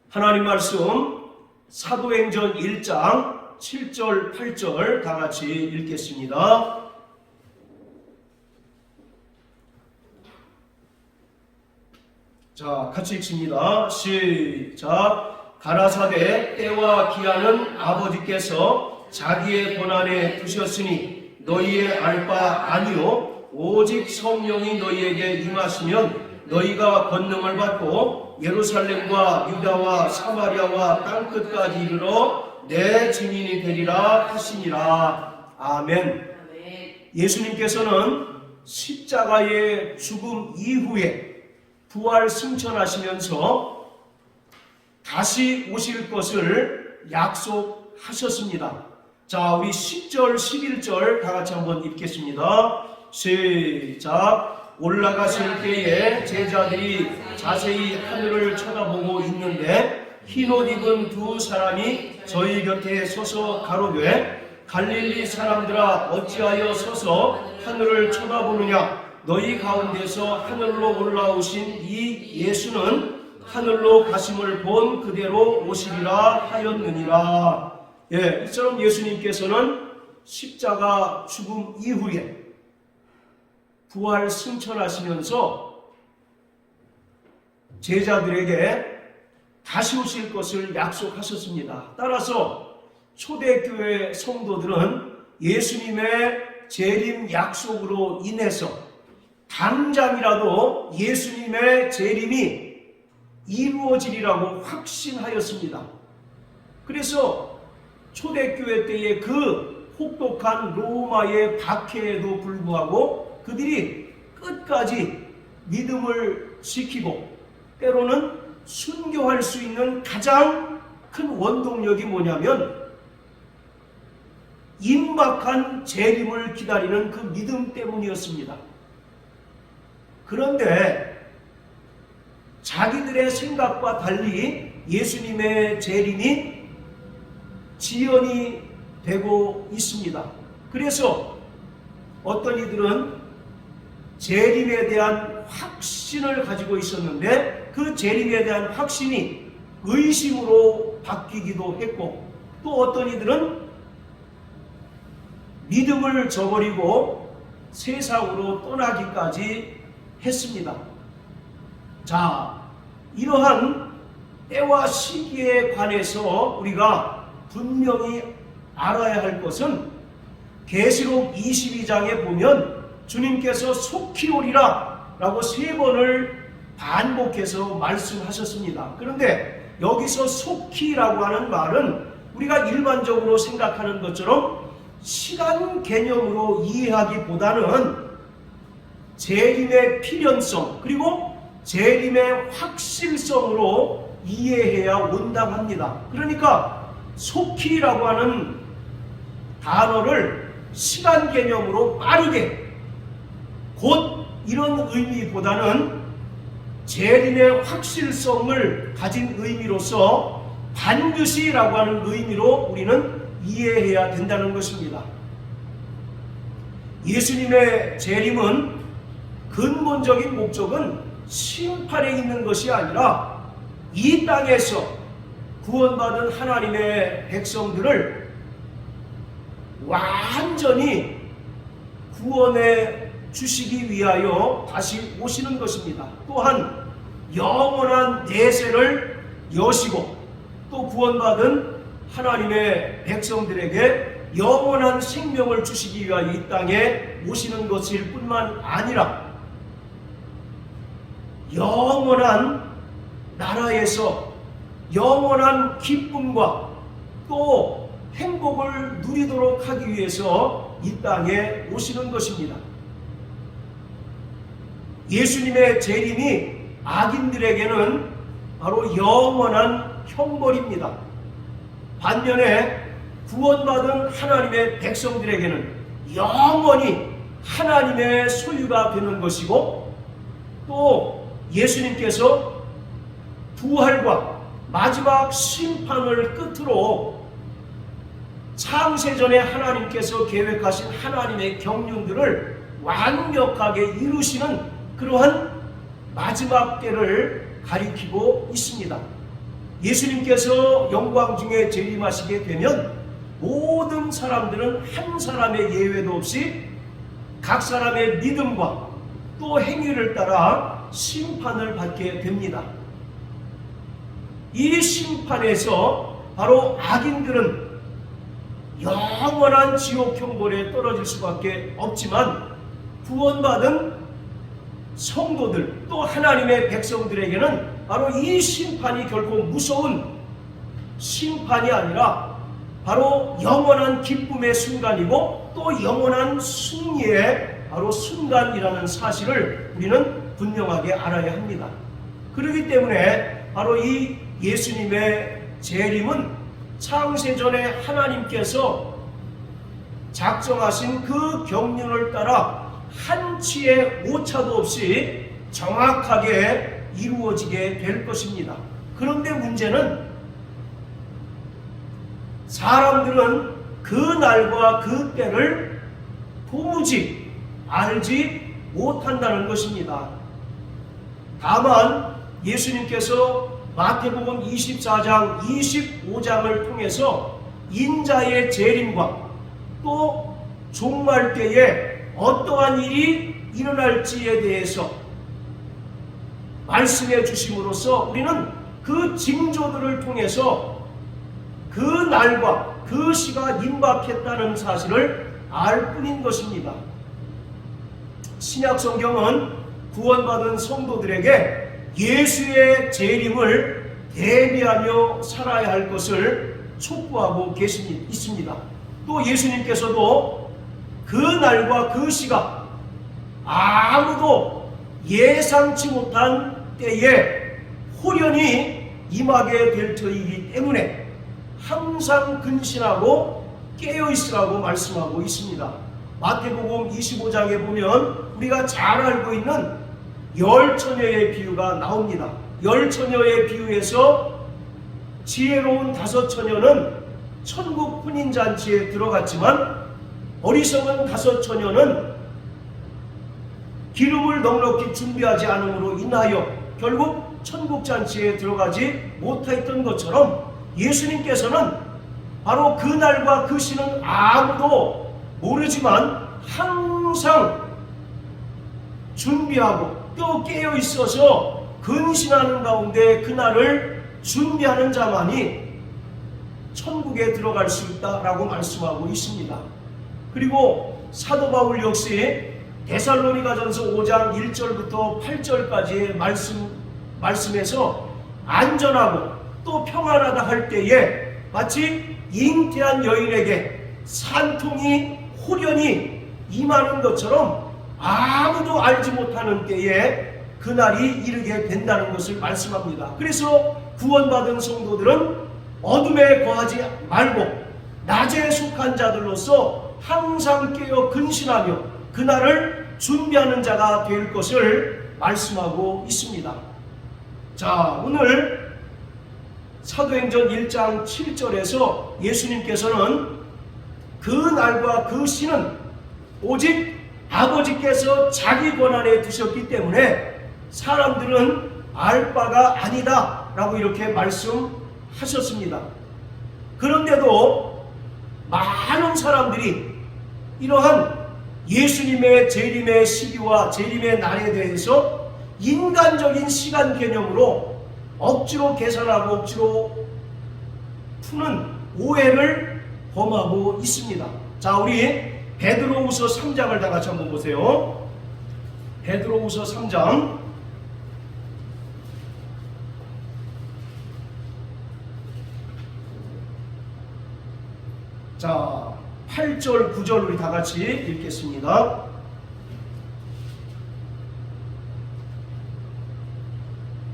하나님 말씀 사도행전 1장 7절 8절 다 같이 읽겠습니다. 자, 같이 읽습니다. 시작. 가라사대 때와 기한은 아버지께서 자기의 권한에 두셨으니 너희의 알 바 아니요 오직 성령이 너희에게 임하시면 너희가 권능을 받고 예루살렘과 유다와 사마리아와 땅끝까지 이르러 내 증인이 되리라 하시니라. 아멘. 예수님께서는 십자가의 죽음 이후에 부활 승천하시면서 다시 오실 것을 약속하셨습니다. 자, 우리 10절 11절 다 같이 한번 읽겠습니다. 시작. 올라가실 때에 제자들이 자세히 하늘을 쳐다보고 있는데 흰옷 입은 두 사람이 저희 곁에 서서 가로되 갈릴리 사람들아 어찌하여 서서 하늘을 쳐다보느냐. 너희 가운데서 하늘로 올라오신 이 예수는 하늘로 가심을 본 그대로 오시리라 하였느니라. 이처럼 예수님께서는 십자가 죽음 이후에 부활 승천하시면서 제자들에게 다시 오실 것을 약속하셨습니다. 따라서 초대교회 성도들은 예수님의 재림 약속으로 인해서 당장이라도 예수님의 재림이 이루어지리라고 확신하였습니다. 그래서 초대교회 때의 그 혹독한 로마의 박해에도 불구하고 그들이 끝까지 믿음을 지키고 때로는 순교할 수 있는 가장 큰 원동력이 뭐냐면 임박한 재림을 기다리는 그 믿음 때문이었습니다. 그런데 자기들의 생각과 달리 예수님의 재림이 지연이 되고 있습니다. 그래서 어떤 이들은 재림에 대한 확신을 가지고 있었는데 그 재림에 대한 확신이 의심으로 바뀌기도 했고 또 어떤 이들은 믿음을 저버리고 세상으로 떠나기까지 했습니다. 자, 이러한 때와 시기에 관해서 우리가 분명히 알아야 할 것은 계시록 22장에 보면 주님께서 속히 오리라 라고 3번을 반복해서 말씀하셨습니다. 그런데 여기서 속히라고 하는 말은 우리가 일반적으로 생각하는 것처럼 시간 개념으로 이해하기보다는 재림의 필연성 그리고 재림의 확실성으로 이해해야 온당합니다. 그러니까 속히라고 하는 단어를 시간 개념으로 빠르게 곧 이런 의미보다는 재림의 확실성을 가진 의미로서 반드시라고 하는 의미로 우리는 이해해야 된다는 것입니다. 예수님의 재림은 근본적인 목적은 심판에 있는 것이 아니라 이 땅에서 구원받은 하나님의 백성들을 완전히 구원해 주시기 위하여 다시 오시는 것입니다. 또한 영원한 내세를 여시고 또 구원받은 하나님의 백성들에게 영원한 생명을 주시기 위하여 이 땅에 오시는 것일 뿐만 아니라 영원한 나라에서 영원한 기쁨과 또 행복을 누리도록 하기 위해서 이 땅에 오시는 것입니다. 예수님의 재림이 악인들에게는 바로 영원한 형벌입니다. 반면에 구원받은 하나님의 백성들에게는 영원히 하나님의 소유가 되는 것이고 또 예수님께서 부활과 마지막 심판을 끝으로 창세전에 하나님께서 계획하신 하나님의 경륜들을 완벽하게 이루시는 그러한 마지막 때를 가리키고 있습니다. 예수님께서 영광 중에 재림하시게 되면 모든 사람들은 한 사람의 예외도 없이 각 사람의 믿음과 또 행위를 따라 심판을 받게 됩니다. 이 심판에서 바로 악인들은 영원한 지옥 형벌에 떨어질 수밖에 없지만 구원받은 성도들 또 하나님의 백성들에게는 바로 이 심판이 결코 무서운 심판이 아니라 바로 영원한 기쁨의 순간이고 또 영원한 승리의 바로 순간이라는 사실을 우리는 분명하게 알아야 합니다. 그렇기 때문에 바로 이 예수님의 재림은 창세전에 하나님께서 작정하신 그 경륜을 따라 한치의 오차도 없이 정확하게 이루어지게 될 것입니다. 그런데 문제는 사람들은 그 날과 그 때를 도무지 알지 못한다는 것입니다. 다만 예수님께서 마태복음 24장 25장을 통해서 인자의 재림과 또 종말 때에 어떠한 일이 일어날지에 대해서 말씀해 주심으로써 우리는 그 징조들을 통해서 그 날과 그 시가 임박했다는 사실을 알 뿐인 것입니다. 신약 성경은 구원받은 성도들에게 예수의 재림을 대비하며 살아야 할 것을 촉구하고 있습니다. 또 예수님께서도 그 날과 그 시가 아무도 예상치 못한 때에 홀연히 임하게 될 터이기 때문에 항상 근신하고 깨어있으라고 말씀하고 있습니다. 마태복음 25장에 보면 우리가 잘 알고 있는 열 처녀의 비유가 나옵니다. 열 처녀의 비유에서 지혜로운 다섯 처녀는 천국 혼인잔치에 들어갔지만 어리석은 다섯 처녀는 기름을 넉넉히 준비하지 않음으로 인하여 결국 천국잔치에 들어가지 못했던 것처럼 예수님께서는 바로 그 날과 그 시는 아무도 모르지만 항상 준비하고 또 깨어 있어서 근신하는 가운데 그날을 준비하는 자만이 천국에 들어갈 수 있다라고 말씀하고 있습니다. 그리고 사도 바울 역시 데살로니가전서 5장 1절부터 8절까지의 말씀에서 안전하고 또 평안하다 할 때에 마치 잉태한 여인에게 산통이 홀연히 임하는 것처럼 아무도 알지 못하는 때에 그날이 이르게 된다는 것을 말씀합니다. 그래서 구원받은 성도들은 어둠에 거하지 말고 낮에 속한 자들로서 항상 깨어 근신하며 그날을 준비하는 자가 될 것을 말씀하고 있습니다. 자, 오늘 사도행전 1장 7절에서 예수님께서는 그 날과 그 시는 오직 아버지께서 자기 권한에 두셨기 때문에 사람들은 알 바가 아니다 라고 이렇게 말씀하셨습니다. 그런데도 많은 사람들이 이러한 예수님의 재림의 시기와 재림의 날에 대해서 인간적인 시간 개념으로 억지로 계산하고 억지로 푸는 오해를 범하고 있습니다. 자, 우리 베드로후서 3장을 다 같이 한번 보세요. 베드로후서 3장 자 8절 9절 우리 다 같이 읽겠습니다.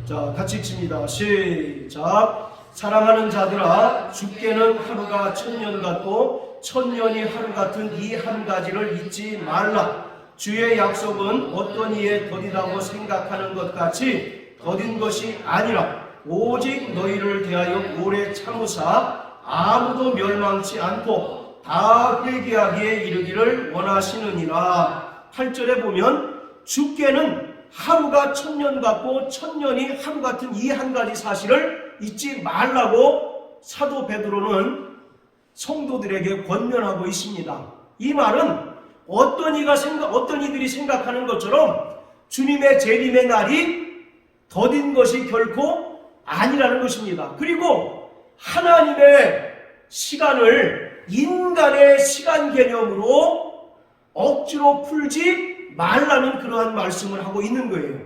자, 같이 읽습니다. 시작. 사랑하는 자들아, 주께는 하루가 천년 같고 천년이 하루 같은 이 한 가지를 잊지 말라. 주의 약속은 어떤 이에 더디다고 생각하는 것 같이 더딘 것이 아니라 오직 너희를 대하여 오래 참으사 아무도 멸망치 않고 다 회개하기에 이르기를 원하시느니라. 8절에 보면 주께는 하루가 천년 같고 천년이 하루 같은 이 한 가지 사실을 잊지 말라고 사도 베드로는 성도들에게 권면하고 있습니다. 이 말은 어떤 이들이 생각하는 것처럼 주님의 재림의 날이 더딘 것이 결코 아니라는 것입니다. 그리고 하나님의 시간을 인간의 시간 개념으로 억지로 풀지 말라는 그러한 말씀을 하고 있는 거예요.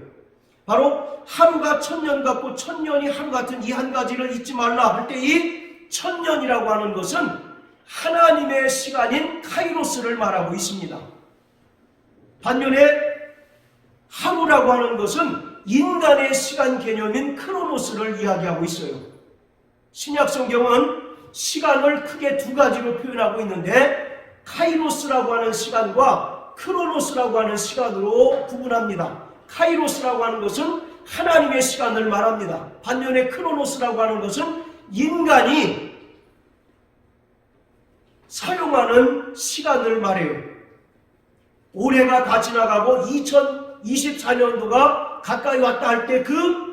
바로 하루가 천년 같고 천년이 하루 같은 이 한 가지를 잊지 말라 할 때 이 천년이라고 하는 것은 하나님의 시간인 카이로스를 말하고 있습니다. 반면에 하루라고 하는 것은 인간의 시간 개념인 크로노스를 이야기하고 있어요. 신약 성경은 시간을 크게 두 가지로 표현하고 있는데 카이로스라고 하는 시간과 크로노스라고 하는 시간으로 구분합니다. 카이로스라고 하는 것은 하나님의 시간을 말합니다. 반면에 크로노스라고 하는 것은 인간이 사용하는 시간을 말해요. 올해가 다 지나가고 2024년도가 가까이 왔다 할 때 그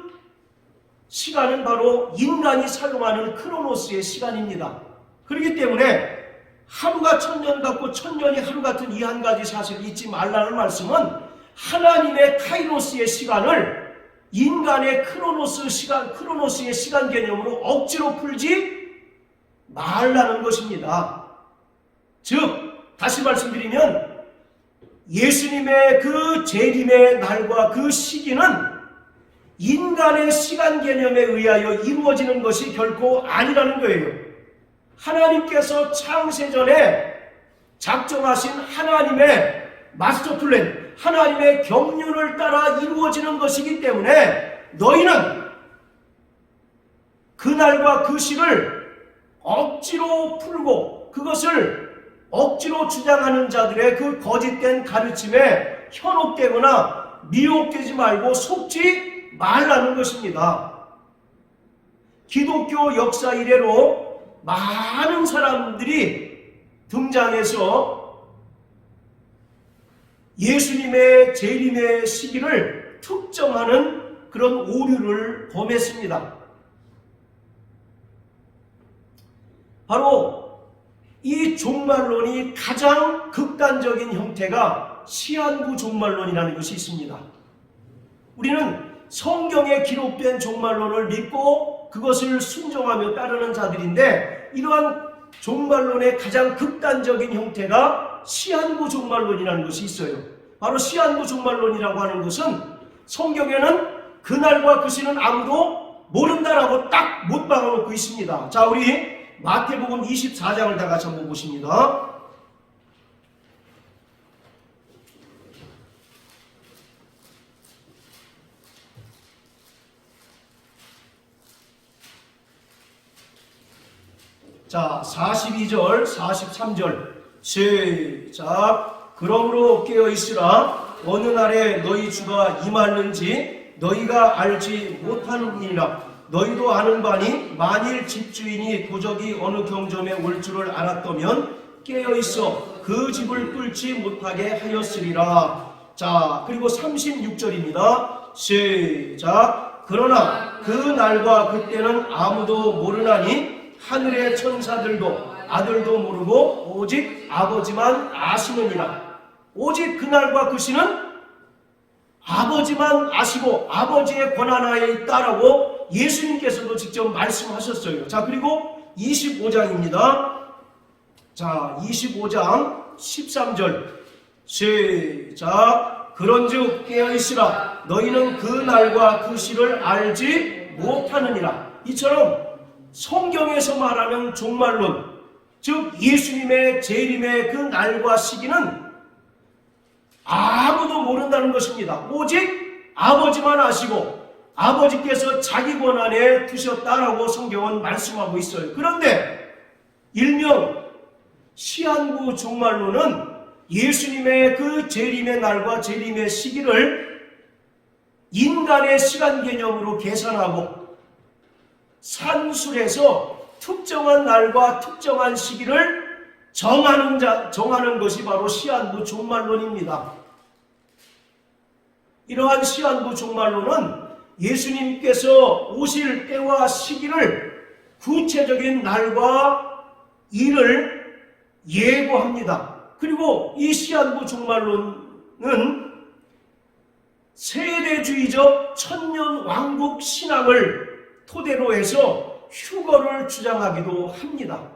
시간은 바로 인간이 사용하는 크로노스의 시간입니다. 그렇기 때문에 하루가 천년 같고 천년이 하루 같은 이 한 가지 사실을 잊지 말라는 말씀은 하나님의 카이로스의 시간을 인간의 크로노스의 시간 개념으로 억지로 풀지 말라는 것입니다. 즉, 다시 말씀드리면 예수님의 그 재림의 날과 그 시기는 인간의 시간 개념에 의하여 이루어지는 것이 결코 아니라는 거예요. 하나님께서 창세전에 작정하신 하나님의 마스터 플랜, 하나님의 경륜을 따라 이루어지는 것이기 때문에 너희는 그날과 그 시를 억지로 풀고 그것을 억지로 주장하는 자들의 그 거짓된 가르침에 현혹되거나 미혹되지 말고 속지 말라는 것입니다. 기독교 역사 이래로 많은 사람들이 등장해서 예수님의 재림의 시기를 특정하는 그런 오류를 범했습니다. 바로 이 종말론이 가장 극단적인 형태가 시한부 종말론이라는 것이 있습니다. 우리는 성경에 기록된 종말론을 믿고 그것을 순종하며 따르는 자들인데 이러한 종말론의 가장 극단적인 형태가 시한부 종말론이라는 것이 있어요. 바로 시한부 종말론이라고 하는 것은 성경에는 그날과 그 시는 아무도 모른다라고 딱 못 박아놓고 있습니다. 자, 우리 마태복음 24장을 다 같이 한번 보십니다. 자, 42절, 43절 시작. 그러므로 깨어있으라. 어느 날에 너희 주가 임하는지 너희가 알지 못하느니라. 너희도 아는 바니 만일 집주인이 도적이 어느 경점에 올 줄을 알았다면 깨어있어 그 집을 뚫지 못하게 하였으리라. 자, 그리고 36절입니다. 시작. 그러나 그 날과 그때는 아무도 모르나니 하늘의 천사들도 아들도 모르고 오직 아버지만 아시느니라. 오직 그날과 그 시는 아버지만 아시고 아버지의 권한하에 있다라고 예수님께서도 직접 말씀하셨어요. 자, 그리고 25장입니다. 자, 25장 13절 시작. 그런즉 깨어있으라. 너희는 그 날과 그 시를 알지 못하느니라. 이처럼 성경에서 말하는 종말론, 즉 예수님의 재림의 그 날과 시기는 아무도 모른다는 것입니다. 오직 아버지만 아시고 아버지께서 자기 권한에 두셨다라고 성경은 말씀하고 있어요. 그런데 일명 시한부 종말론은 예수님의 그 재림의 날과 재림의 시기를 인간의 시간 개념으로 계산하고 산술해서 특정한 날과 특정한 시기를 정하는 것이 바로 시한부 종말론입니다. 이러한 시한부 종말론은 예수님께서 오실 때와 시기를 구체적인 날과 일을 예고합니다. 그리고 이 시한부 종말론은 세대주의적 천년왕국 신앙을 토대로 해서 휴거를 주장하기도 합니다.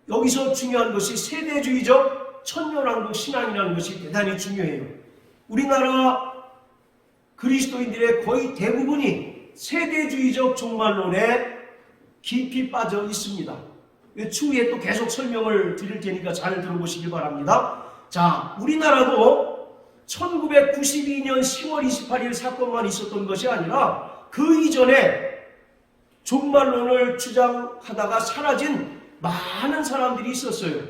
여기서 중요한 것이 세대주의적 천년왕국 신앙이라는 것이 대단히 중요해요. 우리나라 그리스도인들의 거의 대부분이 세대주의적 종말론에 깊이 빠져 있습니다. 추후에 또 계속 설명을 드릴 테니까 잘 들어보시기 바랍니다. 자, 우리나라도 1992년 10월 28일 사건만 있었던 것이 아니라 그 이전에 종말론을 주장하다가 사라진 많은 사람들이 있었어요.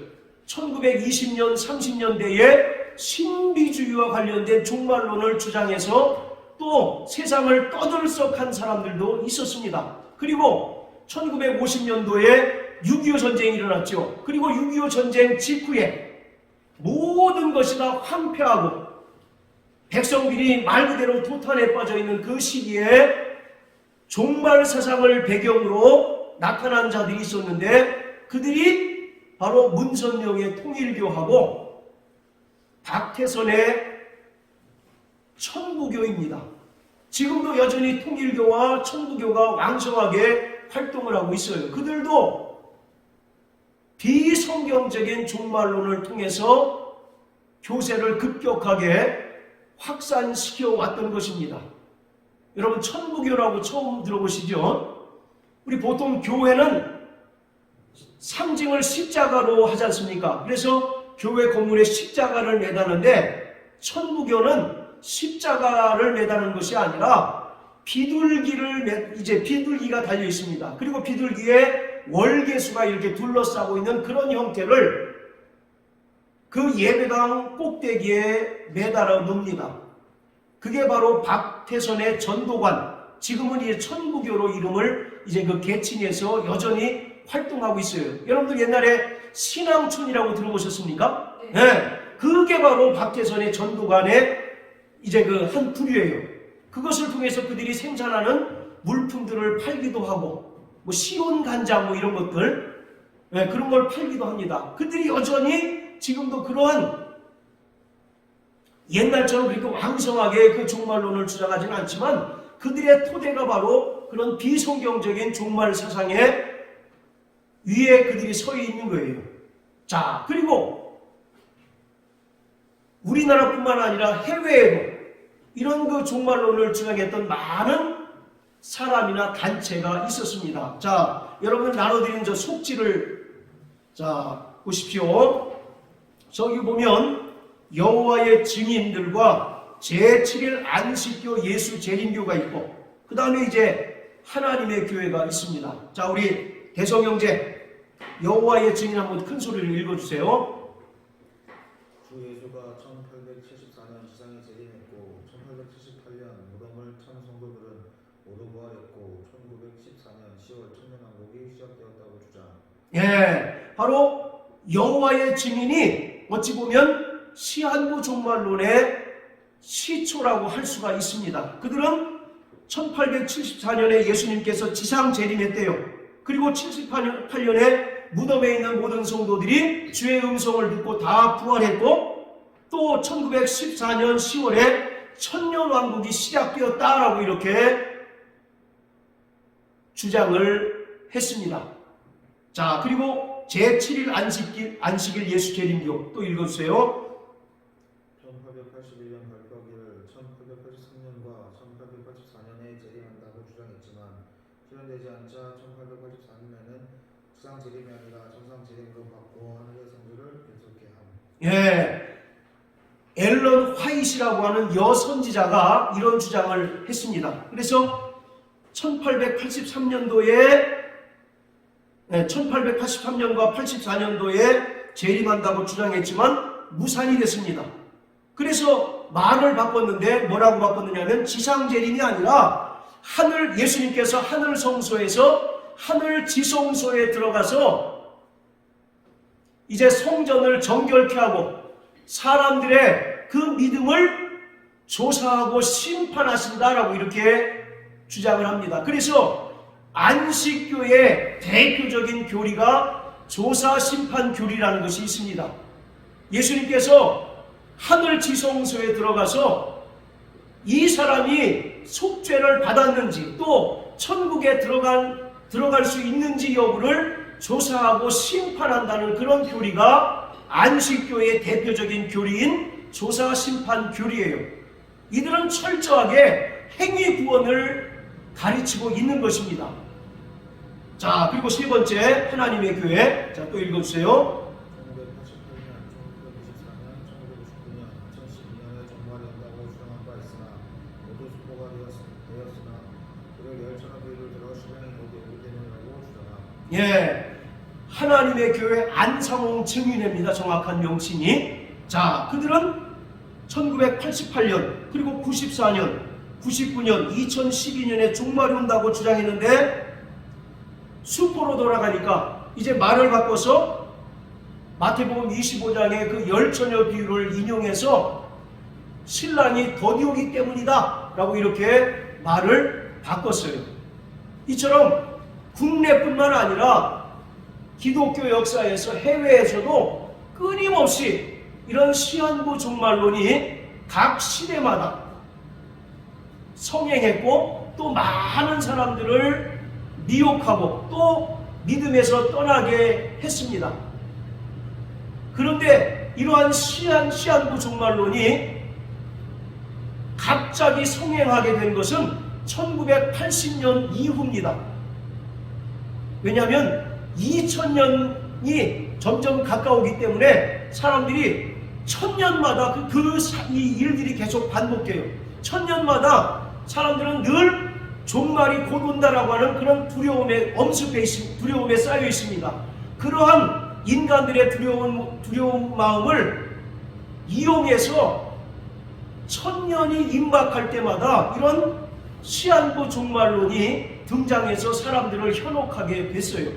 1920년, 30년대에 신비주의와 관련된 종말론을 주장해서 또 세상을 떠들썩한 사람들도 있었습니다. 그리고 1950년도에 6.25 전쟁이 일어났죠. 그리고 6.25 전쟁 직후에 모든 것이 다 황폐하고 백성들이 말 그대로 도탄에 빠져 있는 그 시기에 종말 사상을 배경으로 나타난 자들이 있었는데 그들이 바로 문선영의 통일교하고 박태선의 천부교입니다. 지금도 여전히 통일교와 천부교가 왕성하게 활동을 하고 있어요. 그들도 비성경적인 종말론을 통해서 교세를 급격하게 확산시켜 왔던 것입니다. 여러분 천부교라고 처음 들어보시죠? 우리 보통 교회는 상징을 십자가로 하지 않습니까? 그래서 교회 건물에 십자가를 매다는데 천부교는 십자가를 매다는 것이 아니라 비둘기가 달려 있습니다. 그리고 비둘기에 월계수가 이렇게 둘러싸고 있는 그런 형태를 그 예배당 꼭대기에 매달아 놓습니다. 그게 바로 박태선의 전도관, 지금은 이제 천부교로 이름을 이제 그 개칭해서 여전히 활동하고 있어요. 여러분들 옛날에 신앙촌이라고 들어보셨습니까? 네. 그게 바로 박태선의 전도관의 이제 그 한 부류예요. 그것을 통해서 그들이 생산하는 물품들을 팔기도 하고, 뭐 시온 간장 뭐 이런 것들, 네, 그런 걸 팔기도 합니다. 그들이 여전히 지금도 그러한 옛날처럼 그렇게 왕성하게 그 종말론을 주장하지는 않지만 그들의 토대가 바로 그런 비성경적인 종말 사상에 위에 그들이 서 있는 거예요. 자, 그리고 우리나라뿐만 아니라 해외에도 이런 그 종말론을 주장했던 많은 사람이나 단체가 있었습니다. 자, 여러분 나눠드린 저 속지를 자 보십시오. 저기 보면 여호와의 증인들과 제7일 안식교 예수 재림교가 있고 그 다음에 이제 하나님의 교회가 있습니다. 자, 우리 대성형제 여호와의 증인 한번 큰 소리를 읽어주세요. 주 예수가 1874년 지상에 재림했고 1878년 무덤을 찬 성도들은 모두 부활했고 1914년 10월 천년왕국이 시작되었다고 주장. 예, 바로 여호와의 증인이 어찌 보면 시한부 종말론의 시초라고 할 수가 있습니다. 그들은 1874년에 예수님께서 지상 재림했대요. 그리고 78년에 무덤에 있는 모든 성도들이 주의 음성을 듣고 다 부활했고 또 1914년 10월에 천년왕국이 시작되었다라고 이렇게 주장을 했습니다. 자, 그리고 제7일 안식일 예수 재림교 또 읽어주세요. 1881년 발표하기를 1883년과 1884년에 재림한다고 주장했지만 실현되지 않자 1884년에는 지상 재림이 아니라 정상 재림으로 바꾸어 하늘의 성주를 계속해 함. 예, 앨런 화이트라고 하는 여선지자가 이런 주장을 했습니다. 그래서 1883년과 84년도에 재림한다고 주장했지만 무산이 됐습니다. 그래서 말을 바꿨는데 뭐라고 바꿨느냐면 지상 재림이 아니라 예수님께서 하늘 성소에서 하늘 지성소에 들어가서 이제 성전을 정결케 하고 사람들의 그 믿음을 조사하고 심판하신다라고 이렇게 주장을 합니다. 그래서 안식교의 대표적인 교리가 조사 심판 교리라는 것이 있습니다. 예수님께서 하늘 지성소에 들어가서 이 사람이 속죄를 받았는지 또 천국에 들어갈 수 있는지 여부를 조사하고 심판한다는 그런 교리가 안식교의 대표적인 교리인 조사 심판 교리예요. 이들은 철저하게 행위 구원을 가르치고 있는 것입니다. 자, 그리고 세 번째, 하나님의 교회. 자, 또 읽어주세요. 1988년, 1994년, 1999년, 2012년에 종말한다고 주장한 바 있으나 모두 수포가 되었으나 그를 열천의 비유를 들어 시간이 오게 오기 때문이라고 주장함. 예, 하나님의 교회 안상홍 증인회입니다. 정확한 명칭이. 자, 그들은 1988년, 그리고 94년, 99년, 2012년에 종말이 온다고 주장했는데 수포로 돌아가니까 이제 말을 바꿔서 마태복음 25장의 그 열처녀 비유를 인용해서 신랑이 더디 오기 때문이다 라고 이렇게 말을 바꿨어요. 이처럼 국내뿐만 아니라 기독교 역사에서 해외에서도 끊임없이 이런 시한부 종말론이 각 시대마다 성행했고 또 많은 사람들을 미혹하고 또 믿음에서 떠나게 했습니다. 그런데 이러한 시한부 종말론이 갑자기 성행하게 된 것은 1980년 이후입니다. 왜냐하면 2000년이 점점 가까우기 때문에 사람들이 1000년마다 이 일들이 계속 반복돼요. 1000년마다 사람들은 늘 종말이 곧 온다라고 하는 그런 두려움에 두려움에 쌓여 있습니다. 그러한 인간들의 두려운 마음을 이용해서 1000년이 임박할 때마다 이런 시한부 종말론이 등장해서 사람들을 현혹하게 됐어요.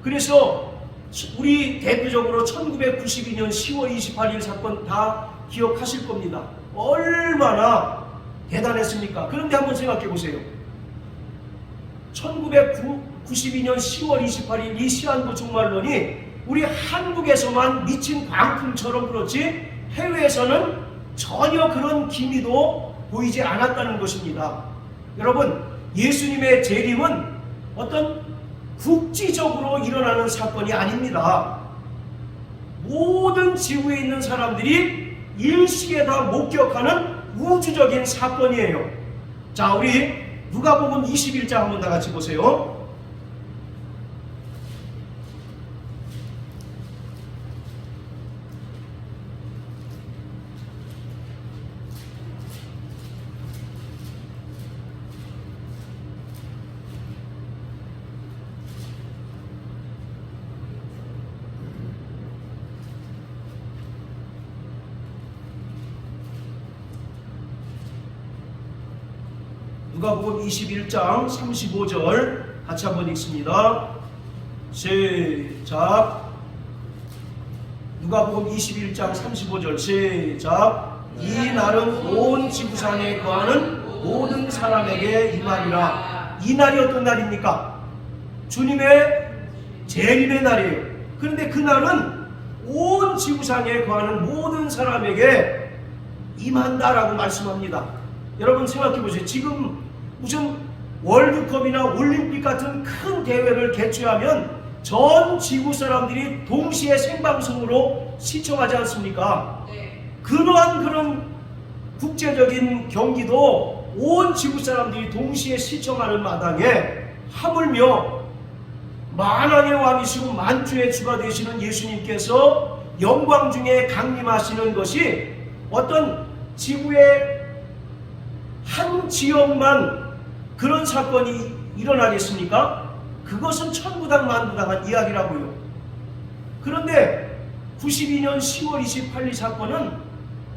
그래서 우리 대표적으로 1992년 10월 28일 사건 다 기억하실 겁니다. 얼마나 대단했습니까? 그런데 한번 생각해 보세요. 1992년 10월 28일 이 시한부 종말론이 우리 한국에서만 미친 광풍처럼 불었지 해외에서는 전혀 그런 기미도 보이지 않았다는 것입니다. 여러분, 예수님의 재림은 어떤 국지적으로 일어나는 사건이 아닙니다. 모든 지구에 있는 사람들이 일시에 다 목격하는 우주적인 사건이에요. 자, 우리 누가복음 21장 한번 다 같이 보세요. 누가복음 21장 35절 같이 한번 읽습니다. 시작. 누가복음 21장 35절 시작. 이 날은 온 지구상에 거하는 모든 사람에게 임하리라. 이 날이 어떤 날입니까? 주님의 재림의 날이에요. 그런데 그 날은 온 지구상에 거하는 모든 사람에게 임한다라고 말씀합니다. 여러분 생각해 보세요. 지금 무슨 월드컵이나 올림픽 같은 큰 대회를 개최하면 전 지구 사람들이 동시에 생방송으로 시청하지 않습니까? 그러한 그런 국제적인 경기도 온 지구 사람들이 동시에 시청하는 마당에 하물며 만왕의 왕이시고 만주의 주가 되시는 예수님께서 영광 중에 강림하시는 것이 어떤 지구의 한 지역만 그런 사건이 일어나겠습니까? 그것은 천부당 만부당한 이야기라고요. 그런데 92년 10월 28일 사건은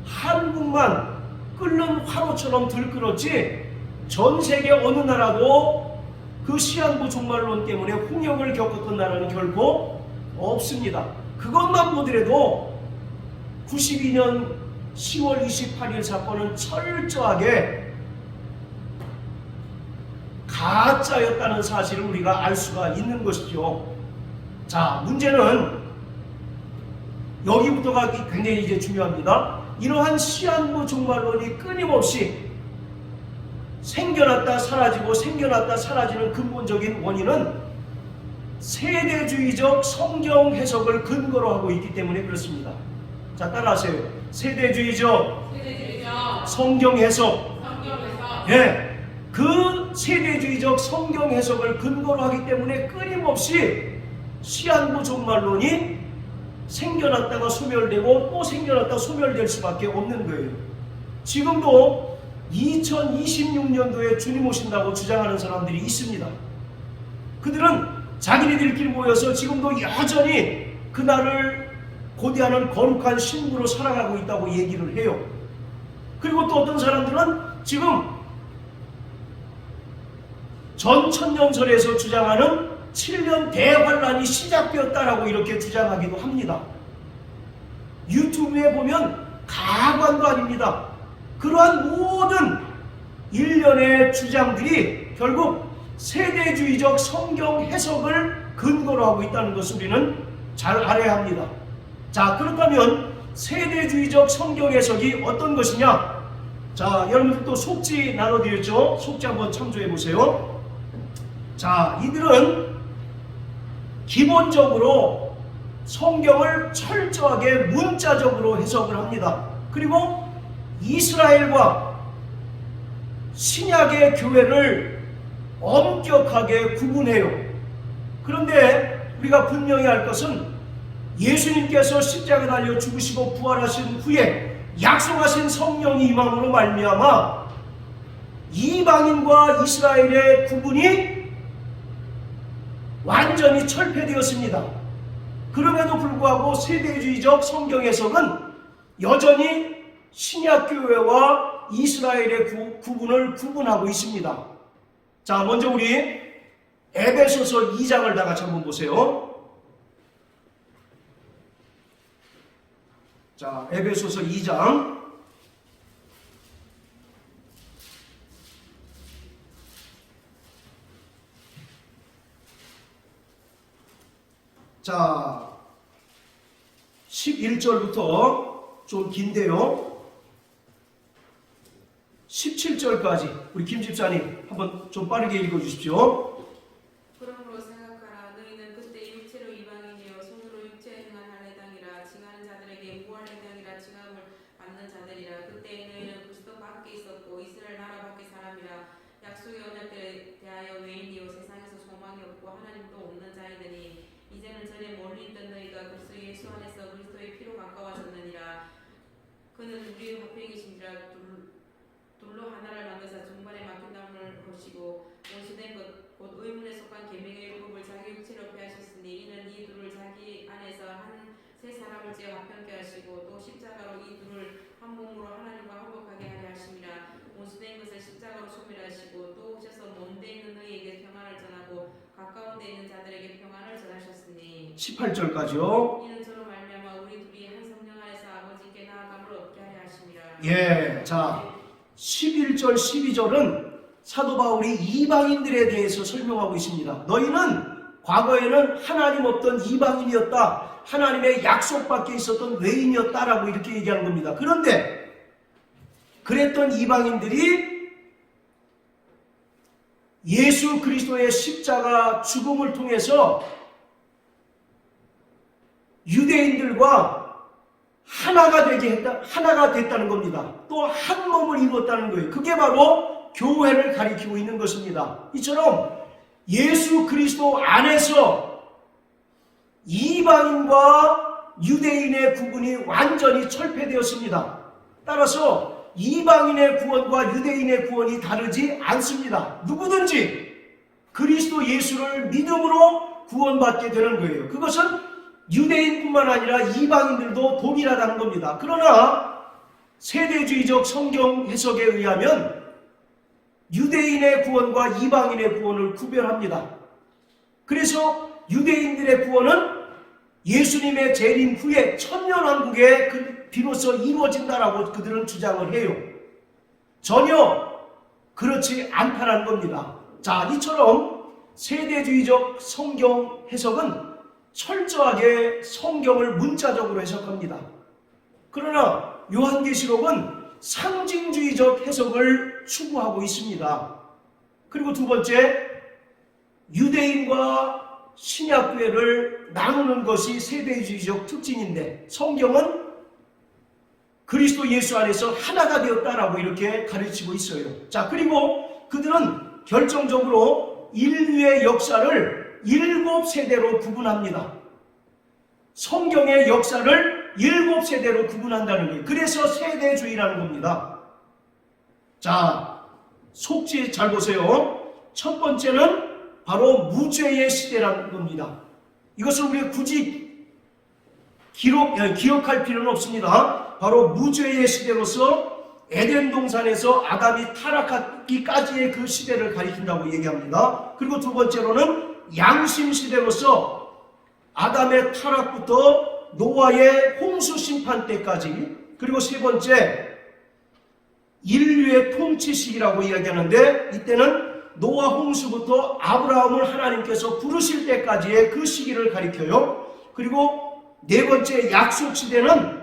한국만 끓는 화로처럼 들끓었지 전 세계 어느 나라도 그 시한부 종말론 때문에 홍역을 겪었던 나라는 결코 없습니다. 그것만 보더라도 92년 10월 28일 사건은 철저하게 가짜였다는 사실을 우리가 알 수가 있는 것이죠. 자, 문제는 여기부터가 굉장히 이제 중요합니다. 이러한 시한부 종말론이 끊임없이 생겨났다 사라지고 생겨났다 사라지는 근본적인 원인은 세대주의적 성경 해석을 근거로 하고 있기 때문에 그렇습니다. 자, 따라하세요. 세대주의적 성경 해석. 예, 그 세대주의적 성경 해석을 근거로 하기 때문에 끊임없이 시한부 종말론이 생겨났다가 소멸되고 또 생겨났다가 소멸될 수밖에 없는 거예요. 지금도 2026년도에 주님 오신다고 주장하는 사람들이 있습니다. 그들은 자기네들끼리 모여서 지금도 여전히 그날을 고대하는 거룩한 신부로 살아가고 있다고 얘기를 해요. 그리고 또 어떤 사람들은 지금 전천년설에서 주장하는 7년 대환란이 시작되었다라고 이렇게 주장하기도 합니다. 유튜브에 보면 가관도 아닙니다. 그러한 모든 일련의 주장들이 결국 세대주의적 성경 해석을 근거로 하고 있다는 것을 우리는 잘 알아야 합니다. 자, 그렇다면 세대주의적 성경 해석이 어떤 것이냐? 자, 여러분들 또 속지 나눠드렸죠? 속지 한번 참조해 보세요. 자, 이들은 기본적으로 성경을 철저하게 문자적으로 해석을 합니다. 그리고 이스라엘과 신약의 교회를 엄격하게 구분해요. 그런데 우리가 분명히 알 것은 예수님께서 십자가에 달려 죽으시고 부활하신 후에 약속하신 성령이 임함으로 말미암아 이방인과 이스라엘의 구분이 완전히 철폐되었습니다. 그럼에도 불구하고 세대주의적 성경 해석은 여전히 신약교회와 이스라엘의 구분을 구분하고 있습니다. 자, 먼저 우리 에베소서 2장을 다 같이 한번 보세요. 자, 에베소서 2장. 자, 11절부터 좀 긴데요. 17절까지 우리 김 집사님 한번 좀 빠르게 읽어주십시오. 그러므로 생각하라. 너희는 그때 육체로 이방인이요 손으로 육체에 행한 할례당이라 징하는 자들에게 무할례당이라 징함을 받는 자들이라. 그때 너희는 그리스도 밖에 있었고 이스라엘 나라 밖의 사람이라 약속의 언약에 대하여 외인이요 세상에서 소망이 없고 하나님도 없는 자이더니 이제는 전에 멀리 있던 너희가 그리스도 예수 안에서 그리스도의 피로 가까워졌느니라. 그는 우리의 화평이신지라 둘로 하나를 만드사 중간에 막힌 담을 거시고 원수된 것 곧 의문에 속한 계명의 율법을 자기 육체로 폐하셨으니 이는 이 둘을 자기 안에서 한 세 사람을 지어 화평케 하시고 또 십자가로 이 둘을 한 몸으로 하나님과 화목하게 하려 하심이라. 원수된 것을 십자가로 소멸하시고 또 오셔서 먼 데 있는 너희에게 평안을 전하고 가까운 데 있는 자들에게 평안을 전하셨으니 18절까지요. 이는 저로 말미암아 우리 둘이 한 성령 안에서 아버지께 나아감을 얻게 하려 하심이라. 예, 자 11절 12절은 사도 바울이 이방인들에 대해서 설명하고 있습니다. 너희는 과거에는 하나님 없던 이방인이었다. 하나님의 약속 밖에 있었던 외인이었다라고 이렇게 얘기하는 겁니다. 그런데 그랬던 이방인들이 예수 그리스도의 십자가 죽음을 통해서 유대인들과 하나가 됐다는 겁니다. 또 한 몸을 이루었다는 거예요. 그게 바로 교회를 가리키고 있는 것입니다. 이처럼 예수 그리스도 안에서 이방인과 유대인의 구분이 완전히 철폐되었습니다. 따라서 이방인의 구원과 유대인의 구원이 다르지 않습니다. 누구든지 그리스도 예수를 믿음으로 구원받게 되는 거예요. 그것은 유대인뿐만 아니라 이방인들도 동일하다는 겁니다. 그러나 세대주의적 성경 해석에 의하면 유대인의 구원과 이방인의 구원을 구별합니다. 그래서 유대인들의 구원은 예수님의 재림 후에 천년왕국에 비로소 이루어진다라고 그들은 주장을 해요. 전혀 그렇지 않다는 겁니다. 자, 이처럼 세대주의적 성경 해석은 철저하게 성경을 문자적으로 해석합니다. 그러나 요한계시록은 상징주의적 해석을 추구하고 있습니다. 그리고 두 번째, 유대인과 신약교회를 나누는 것이 세대주의적 특징인데 성경은 그리스도 예수 안에서 하나가 되었다라고 이렇게 가르치고 있어요. 자, 그리고 그들은 결정적으로 인류의 역사를 7세대로 구분합니다. 성경의 역사를 7세대로 구분한다는 거예요. 그래서 세대주의라는 겁니다. 자, 속지 잘 보세요. 첫 번째는 바로 무죄의 시대라는 겁니다. 이것을 우리가 굳이 기억할 필요는 없습니다. 바로 무죄의 시대로서 에덴 동산에서 아담이 타락하기까지의 그 시대를 가리킨다고 얘기합니다. 그리고 두 번째로는 양심 시대로서 아담의 타락부터 노아의 홍수 심판 때까지, 그리고 세 번째 인류의 통치 시기라고 이야기하는데 이때는 노아 홍수부터 아브라함을 하나님께서 부르실 때까지의 그 시기를 가리켜요. 그리고 네 번째 약속 시대는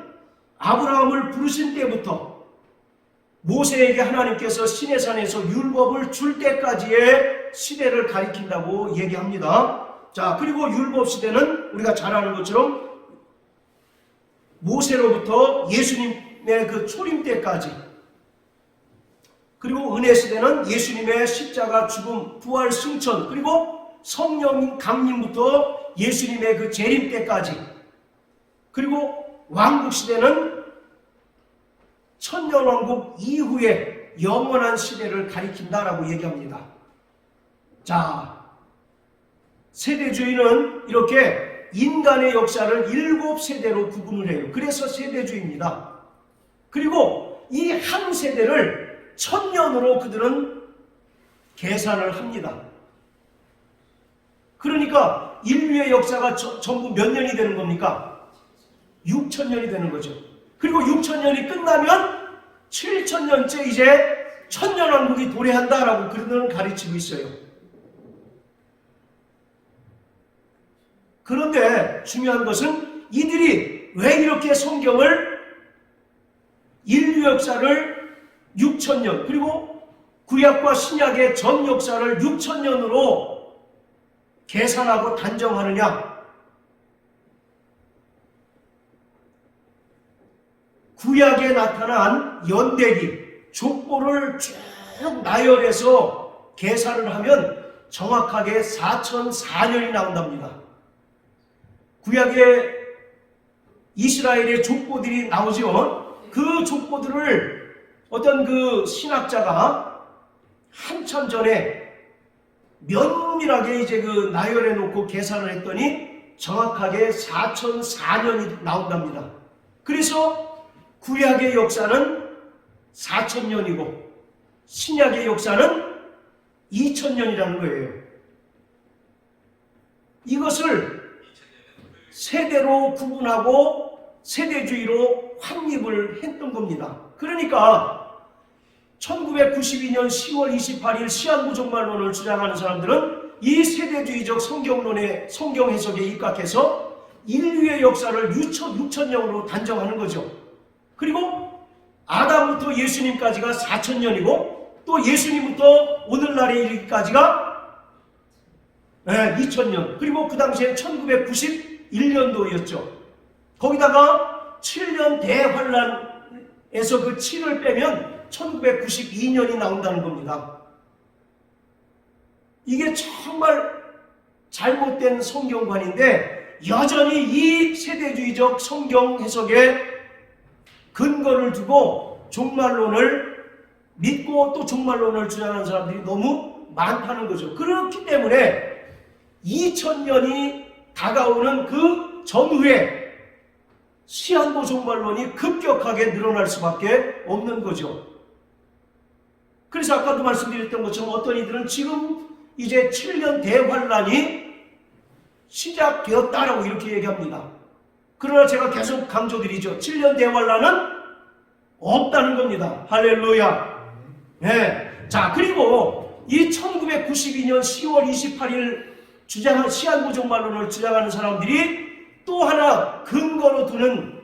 아브라함을 부르신 때부터 모세에게 하나님께서 시내산에서 율법을 줄 때까지의 시대를 가리킨다고 얘기합니다. 자, 그리고 율법 시대는 우리가 잘 아는 것처럼 모세로부터 예수님의 그 초림 때까지, 그리고 은혜 시대는 예수님의 십자가 죽음, 부활, 승천, 그리고 성령 강림부터 예수님의 그 재림 때까지, 그리고 왕국 시대는 천년왕국 이후에 영원한 시대를 가리킨다라고 얘기합니다. 자, 세대주의는 이렇게 인간의 역사를 7세대로 구분을 해요. 그래서 세대주의입니다. 그리고 이 한 세대를 천년으로 그들은 계산을 합니다. 그러니까 인류의 역사가 전부 몇 년이 되는 겁니까? 6천년이 되는 거죠. 그리고 6천년이 끝나면 7천년째 이제 천년왕국이 도래한다라고 그들은 가르치고 있어요. 그런데 중요한 것은 이들이 왜 이렇게 성경을 인류 역사를 6천년, 그리고 구약과 신약의 전 역사를 6천년으로 계산하고 단정하느냐? 구약에 나타난 연대기, 족보를 쭉 나열해서 계산을 하면 정확하게 4004년이 나온답니다. 구약에 이스라엘의 족보들이 나오죠. 그 족보들을 어떤 그 신학자가 한참 전에 면밀하게 이제 그 나열해 놓고 계산을 했더니 정확하게 4004년이 나온답니다. 그래서 구약의 역사는 4000년이고 신약의 역사는 2000년이라는 거예요. 이것을 세대로 구분하고 세대주의로 확립을 했던 겁니다. 그러니까 1992년 10월 28일 시한부 종말론을 주장하는 사람들은 이 세대주의적 성경론의 성경 해석에 입각해서 인류의 역사를 6천년으로 단정하는 거죠. 그리고 아담부터 예수님까지가 4000년이고 또 예수님부터 오늘날에 이르기까지가 2000년, 그리고 그 당시에 1991년도였죠. 거기다가 7년 대환란에서 그 7을 빼면 1992년이 나온다는 겁니다. 이게 정말 잘못된 성경관인데 여전히 이 세대주의적 성경 해석에 근거를 두고 종말론을 믿고 또 종말론을 주장하는 사람들이 너무 많다는 거죠. 그렇기 때문에 2000년이 다가오는 그 전후에 시한부 종말론이 급격하게 늘어날 수밖에 없는 거죠. 그래서 아까도 말씀드렸던 것처럼 어떤 이들은 지금 이제 7년 대환란이 시작되었다라고 이렇게 얘기합니다. 그러나 제가 계속 강조드리죠. 7년 대환란은 없다는 겁니다. 할렐루야. 네. 자, 그리고 이 1992년 10월 28일 시한부정말론을 주장하는 사람들이 또 하나 근거로 두는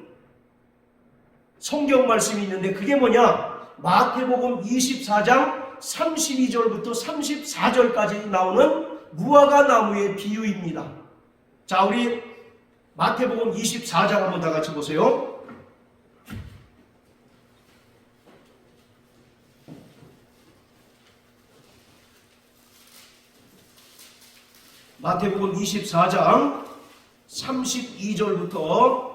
성경 말씀이 있는데 그게 뭐냐? 마태복음 24장 32절부터 34절까지 나오는 무화과 나무의 비유입니다. 자, 우리 마태복음 24장 한번 다 같이 보세요. 마태복음 24장 32절부터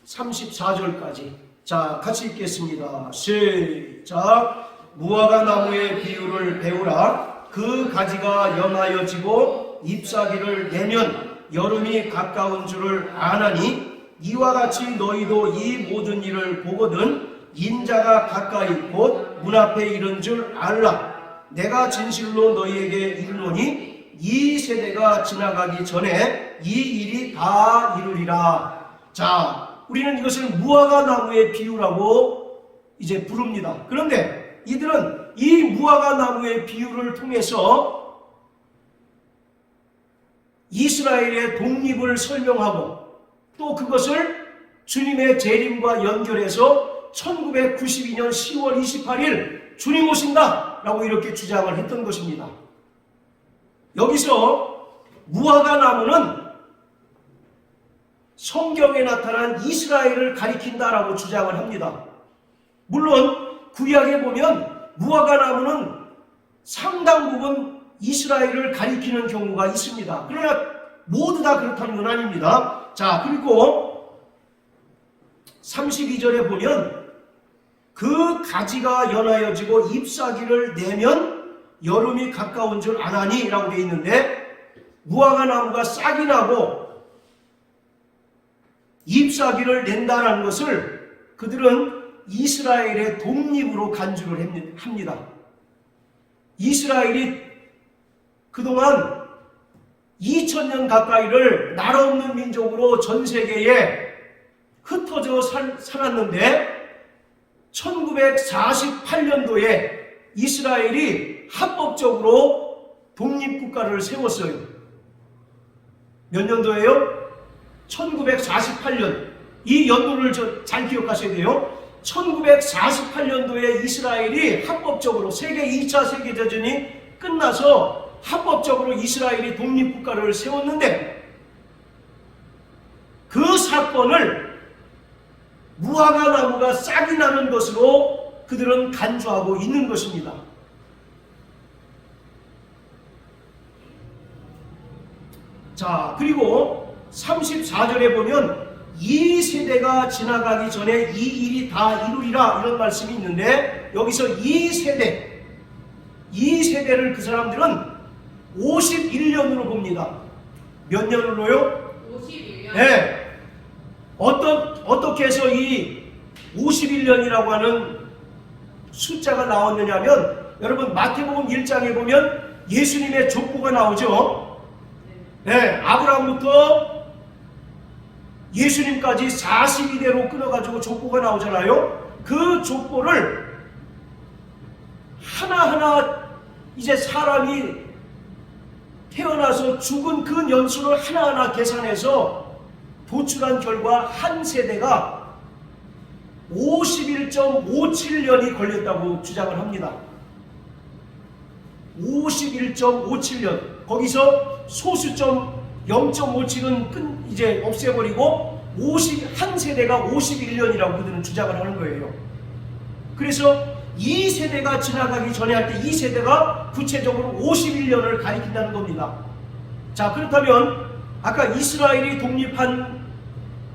34절까지. 자, 같이 읽겠습니다. 시작. 무화과 나무의 비유를 배우라. 그 가지가 연하여 지고 잎사귀를 내면 여름이 가까운 줄을 아나니 이와 같이 너희도 이 모든 일을 보거든 인자가 가까이 곧 문 앞에 이른 줄 알라. 내가 진실로 너희에게 이르노니 이 세대가 지나가기 전에 이 일이 다 이루리라. 자, 우리는 이것을 무화과 나무의 비유라고 이제 부릅니다. 그런데 이들은 이 무화과 나무의 비유를 통해서 이스라엘의 독립을 설명하고 또 그것을 주님의 재림과 연결해서 1992년 10월 28일 주님 오신다 라고 이렇게 주장을 했던 것입니다. 여기서 무화과 나무는 성경에 나타난 이스라엘을 가리킨다라고 주장을 합니다. 물론 구약에 보면 무화과 나무는 상당 부분 이스라엘을 가리키는 경우가 있습니다. 그러나 모두 다 그렇다는 건 아닙니다. 자, 그리고 32절에 보면 그 가지가 연하여지고 잎사귀를 내면 여름이 가까운 줄 아나니 라고 되어 있는데 무화과 나무가 싹이 나고 잎사귀를 낸다는 것을 그들은 이스라엘의 독립으로 간주를 합니다. 이스라엘이 그동안 2000년 가까이를 나라 없는 민족으로 전 세계에 흩어져 살았는데 1948년도에 이스라엘이 합법적으로 독립국가를 세웠어요. 몇 년도예요? 1948년. 이 연도를 잘 기억하셔야 돼요. 1948년도에 이스라엘이 합법적으로 세계 2차 세계대전이 끝나서 합법적으로 이스라엘이 독립국가를 세웠는데 그 사건을 무화과 나무가 싹이 나는 것으로 그들은 간주하고 있는 것입니다. 자, 그리고 34절에 보면 이 세대가 지나가기 전에 이 일이 다 이루리라 이런 말씀이 있는데 여기서 이 세대를 그 사람들은 51년으로 봅니다. 몇 년으로요? 51년. 네. 어떻게 해서 이 51년이라고 하는 숫자가 나왔느냐면 여러분 마태복음 1장에 보면 예수님의 족보가 나오죠. 네, 아브라함부터 예수님까지 42대로 끊어가지고 족보가 나오잖아요. 그 족보를 하나하나 이제 사람이 태어나서 죽은 그 연수를 하나하나 계산해서 도출한 결과 한 세대가 51.57년이 걸렸다고 주장을 합니다. 51.57년. 거기서 소수점 0.57은 이제 없애버리고 한 세대가 51년이라고 그들은 주장을 하는 거예요. 그래서 이 세대가 지나가기 전에 할 때 이 세대가 구체적으로 51년을 가리킨다는 겁니다. 자, 그렇다면 아까 이스라엘이 독립한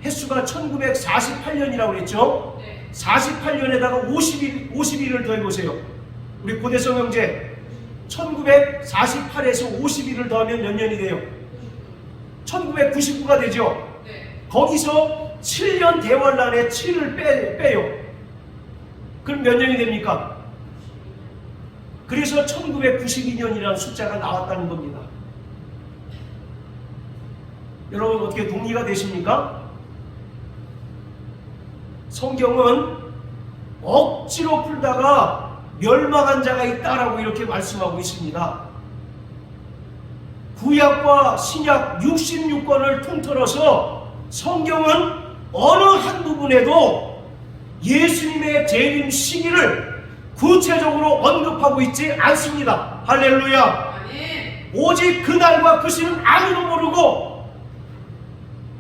횟수가 1948년이라고 그랬죠? 네. 48년에다가 51을 더해보세요. 우리 고대성 형제 1948에서 51을 더하면 몇 년이 돼요? 1999가 되죠? 네. 거기서 7년 대환란에 7을 빼요. 그럼 몇 년이 됩니까? 그래서 1992년이라는 숫자가 나왔다는 겁니다. 여러분 어떻게 동의가 되십니까? 성경은 억지로 풀다가 멸망한 자가 있다라고 이렇게 말씀하고 있습니다. 구약과 신약 66권을 통틀어서 성경은 어느 한 부분에도 예수님의 재림 시기를 구체적으로 언급하고 있지 않습니다. 할렐루야. 오직 그날과 그 시는 아무도 모르고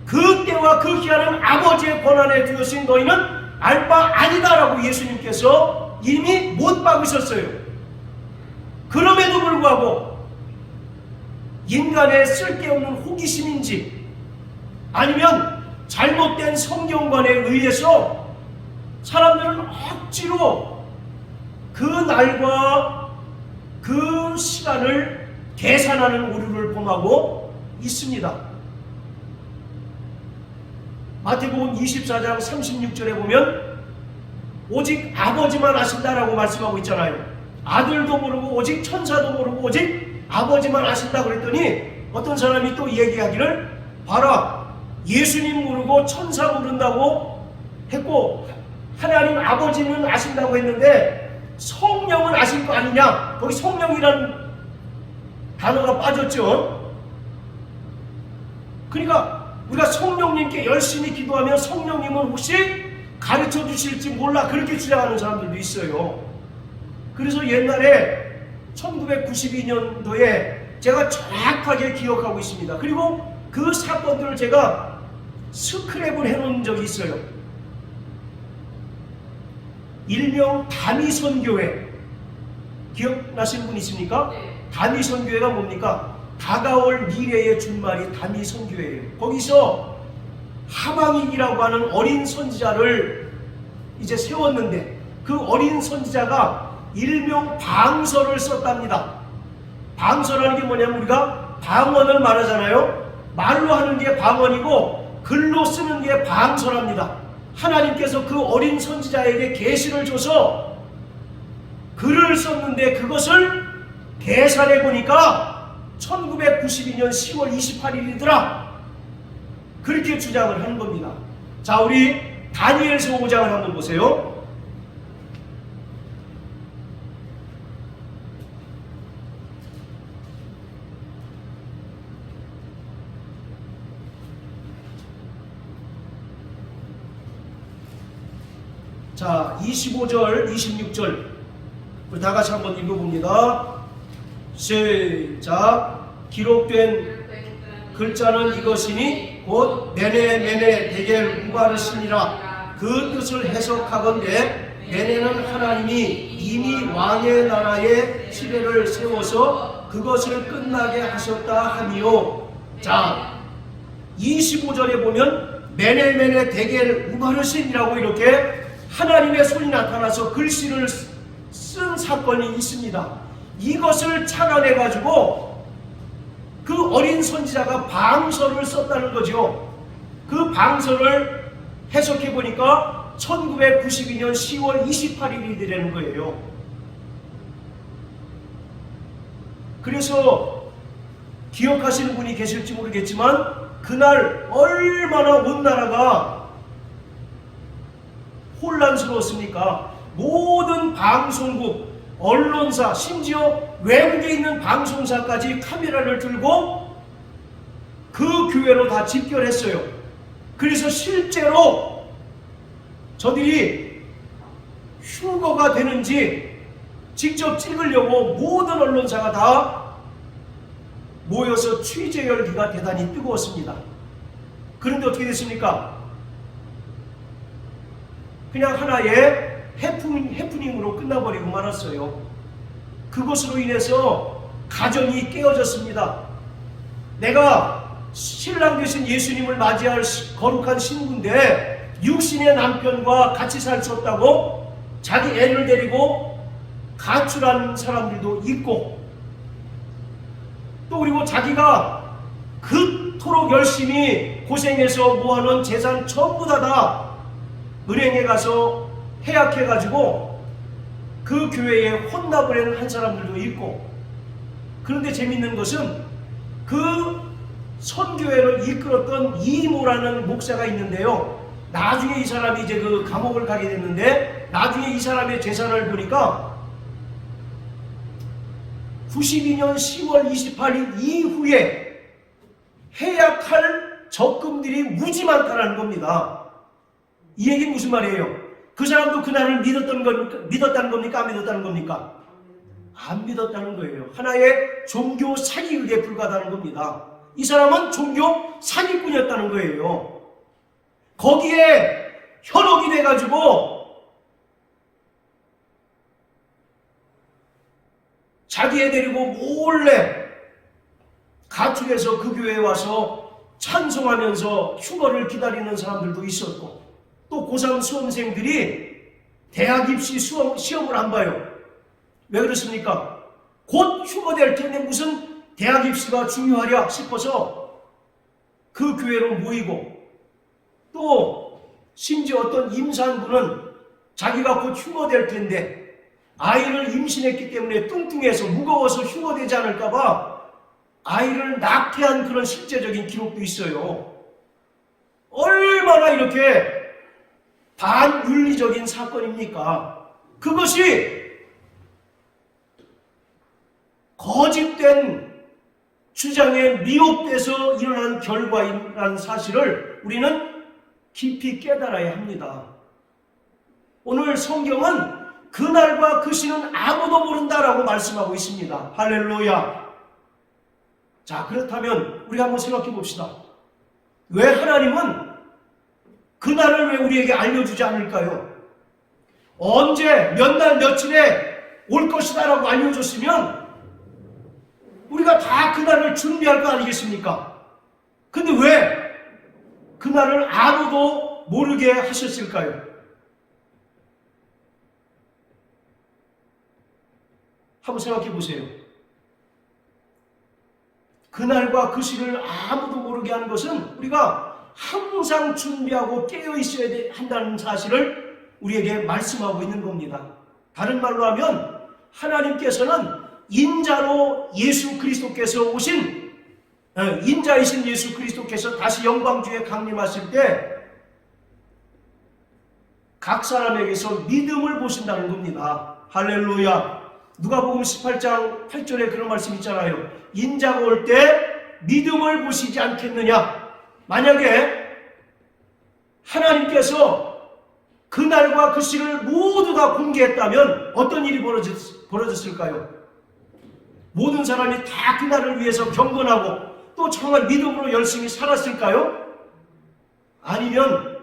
그 때와 그 기한은 아버지의 권한에 두신 너희는 알 바 아니다라고 예수님께서 이미 못 박으셨어요. 그럼에도 불구하고 인간의 쓸데없는 호기심인지 아니면 잘못된 성경관에 의해서 사람들은 억지로 그 날과 그 시간을 계산하는 오류를 범하고 있습니다. 마태복음 24장 36절에 보면 오직 아버지만 아신다라고 말씀하고 있잖아요. 아들도 모르고 오직 천사도 모르고 오직 아버지만 아신다 그랬더니 어떤 사람이 또 얘기하기를 봐라, 예수님 모르고 천사 모른다고 했고 하나님 아버지는 아신다고 했는데 성령은 아실 거 아니냐. 거기 성령이라는 단어가 빠졌죠. 그러니까 우리가 성령님께 열심히 기도하면 성령님은 혹시 가르쳐 주실지 몰라 그렇게 주장하는 사람들도 있어요. 그래서 옛날에 1992년도에 제가 정확하게 기억하고 있습니다. 그리고 그 사건들을 제가 스크랩을 해놓은 적이 있어요. 일명 다미선교회 기억나시는 분 있습니까? 다미선교회가 뭡니까? 다가올 미래의 준말이 다미선교회예요. 거기서 하방인이라고 하는 어린 선지자를 이제 세웠는데 그 어린 선지자가 일명 방서를 썼답니다. 방서라는 게 뭐냐면 우리가 방언을 말하잖아요. 말로 하는 게 방언이고 글로 쓰는 게 방서랍니다. 하나님께서 그 어린 선지자에게 계시를 줘서 글을 썼는데 그것을 계산해 보니까 1992년 10월 28일이더라. 그렇게 주장을 하는 겁니다. 자, 우리 다니엘서 5장을 한번 보세요. 자, 25절, 26절 우리 다 같이 한번 읽어봅니다. 시작. 기록된 글자는 이것이니 곧 메네 데겔 우바르시니라. 그 뜻을 해석하건대 메네는 하나님이 이미 왕의 나라의 시대를 세워서 그것을 끝나게 하셨다 하니요. 자, 25절에 보면 메네 데겔 우바르신이라고 이렇게 하나님의 손이 나타나서 글씨를 쓴 사건이 있습니다. 이것을 착안해 가지고 그 어린 선지자가 방서를 썼다는 거죠. 그 방서를 해석해 보니까 1992년 10월 28일이 되는 거예요. 그래서 기억하시는 분이 계실지 모르겠지만 그날 얼마나 온 나라가 혼란스러웠습니까? 모든 방송국, 언론사, 심지어 외국에 있는 방송사까지 카메라를 들고 그 교회로 다 집결했어요. 그래서 실제로 저들이 휴거가 되는지 직접 찍으려고 모든 언론사가 다 모여서 취재 열기가 대단히 뜨거웠습니다. 그런데 어떻게 됐습니까? 그냥 하나의 해프닝으로 끝나버리고 말았어요. 그것으로 인해서 가정이 깨어졌습니다. 내가 신랑 되신 예수님을 맞이할 거룩한 신부인데 육신의 남편과 같이 살 수 없다고 자기 애를 데리고 가출한 사람들도 있고, 또 그리고 자기가 그토록 열심히 고생해서 모아놓은 재산 전부 다 은행에 가서 해약해가지고 그 교회에 혼납을 한 사람들도 있고. 그런데 재밌는 것은 그 선교회를 이끌었던 이모라는 목사가 있는데요. 나중에 이 사람이 이제 그 감옥을 가게 됐는데, 나중에 이 사람의 재산을 보니까 92년 10월 28일 이후에 해약할 적금들이 무지 많다는 겁니다. 이 얘기는 무슨 말이에요? 그 사람도 그날을 믿었다는 겁니까? 안 믿었다는 겁니까? 안 믿었다는 거예요. 하나의 종교 사기극에 불과하다는 겁니다. 이 사람은 종교 사기꾼이었다는 거예요. 거기에 현혹이 돼가지고 자기 애 데리고 몰래 가출해서 그 교회에 와서 찬송하면서 휴거를 기다리는 사람들도 있었고, 또 고3 수험생들이 대학 입시 시험을 안 봐요. 왜 그렇습니까? 곧 휴거될 텐데 무슨 대학 입시가 중요하랴 싶어서 그 교회로 모이고, 또 심지어 어떤 임산부는 자기가 곧 휴거될 텐데 아이를 임신했기 때문에 뚱뚱해서 무거워서 휴거되지 않을까봐 아이를 낙태한 그런 실제적인 기록도 있어요. 얼마나 이렇게 반윤리적인 사건입니까? 그것이 거짓된 주장에 미혹돼서 일어난 결과라는 사실을 우리는 깊이 깨달아야 합니다. 오늘 성경은 그날과 그 시는 아무도 모른다라고 말씀하고 있습니다. 할렐루야. 자, 그렇다면 우리가 한번 생각해 봅시다. 왜 하나님은 그날을 왜 우리에게 알려주지 않을까요? 언제 몇 날 며칠에 올 것이다 라고 알려줬으면 우리가 다 그날을 준비할 거 아니겠습니까? 근데 왜 그날을 아무도 모르게 하셨을까요? 한번 생각해 보세요. 그날과 그 시를 아무도 모르게 하는 것은 우리가 항상 준비하고 깨어 있어야 한다는 사실을 우리에게 말씀하고 있는 겁니다. 다른 말로 하면 하나님께서는 인자로 예수 그리스도께서 오신, 인자이신 예수 그리스도께서 다시 영광주에 강림하실 때 각 사람에게서 믿음을 보신다는 겁니다. 할렐루야. 누가복음 18장 8절에 그런 말씀 있잖아요. 인자가 올 때 믿음을 보시지 않겠느냐. 만약에 하나님께서 그날과 그 시를 모두 다 공개했다면 어떤 일이 벌어졌을까요? 모든 사람이 다 그날을 위해서 경건하고 또 정말 믿음으로 열심히 살았을까요? 아니면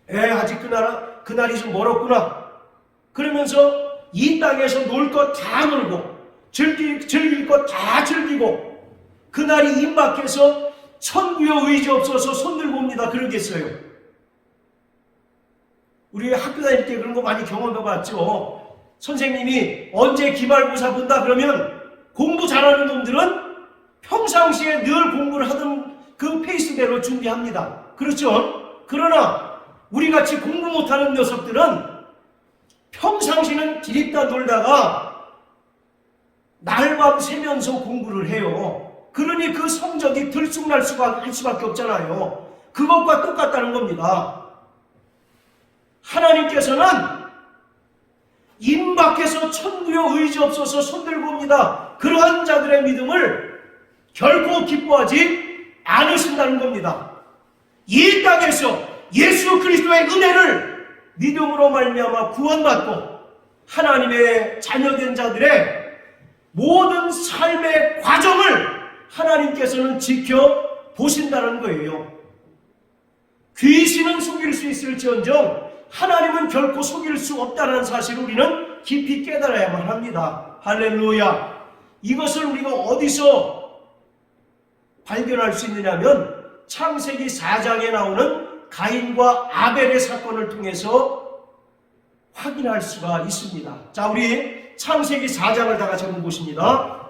아직 그날이 좀 멀었구나 그러면서 이 땅에서 놀 것 다 놀고 즐길 것 다 즐기고 그날이 임박해서 천부여 의지 없어서 손들고 옵니다 그러겠어요? 우리 학교 다닐 때 그런 거 많이 경험해 봤죠. 선생님이 언제 기말고사 본다 그러면 공부 잘하는 놈들은 평상시에 늘 공부를 하던 그 페이스대로 준비합니다. 그렇죠? 그러나 우리같이 공부 못하는 녀석들은 평상시는 기립다 놀다가 날밤 새면서 공부를 해요. 그러니 그 성적이 들쑥날쑥할 수밖에 없잖아요. 그것과 똑같다는 겁니다. 하나님께서는 임박해서 천부여 의지 없어서 손들고 옵니다. 그러한 자들의 믿음을 결코 기뻐하지 않으신다는 겁니다. 이 땅에서 예수 그리스도의 은혜를 믿음으로 말미암아 구원받고 하나님의 자녀된 자들의 모든 삶의 과정을 하나님께서는 지켜보신다는 거예요. 귀신은 속일 수 있을지언정 하나님은 결코 속일 수 없다는 사실을 우리는 깊이 깨달아야만 합니다. 할렐루야. 이것을 우리가 어디서 발견할 수 있느냐면 창세기 4장에 나오는 가인과 아벨의 사건을 통해서 확인할 수가 있습니다. 자, 우리 창세기 4장을 다 같이 한번 보십니다.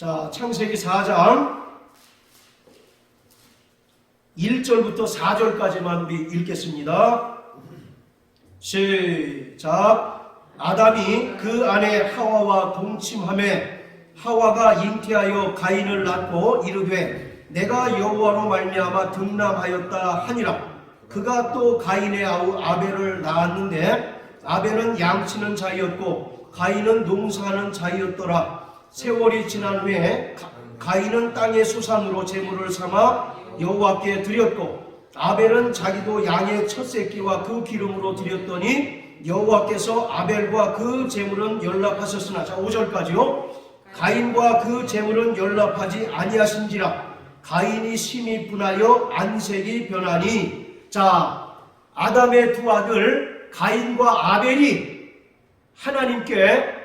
자, 창세기 4장 1절부터 4절까지만 우리 읽겠습니다. 시작. 아담이 그 아내 하와와 동침하매 하와가 잉태하여 가인을 낳고 이르되 내가 여호와로 말미암아 등남하였다 하니라. 그가 또 가인의 아우 아벨을 낳았는데 아벨은 양치는 자이었고 가인은 농사하는 자이었더라. 세월이 지난 후에 가인은 땅의 수산으로 제물을 삼아 여호와께 드렸고 아벨은 자기도 양의 첫 새끼와 그 기름으로 드렸더니 여호와께서 아벨과 그 제물은 연락하셨으나, 자 5절까지요. 가인과 그 제물은 연락하지 아니하신지라. 가인이 심히 분하여 안색이 변하니. 자, 아담의 두 아들 가인과 아벨이 하나님께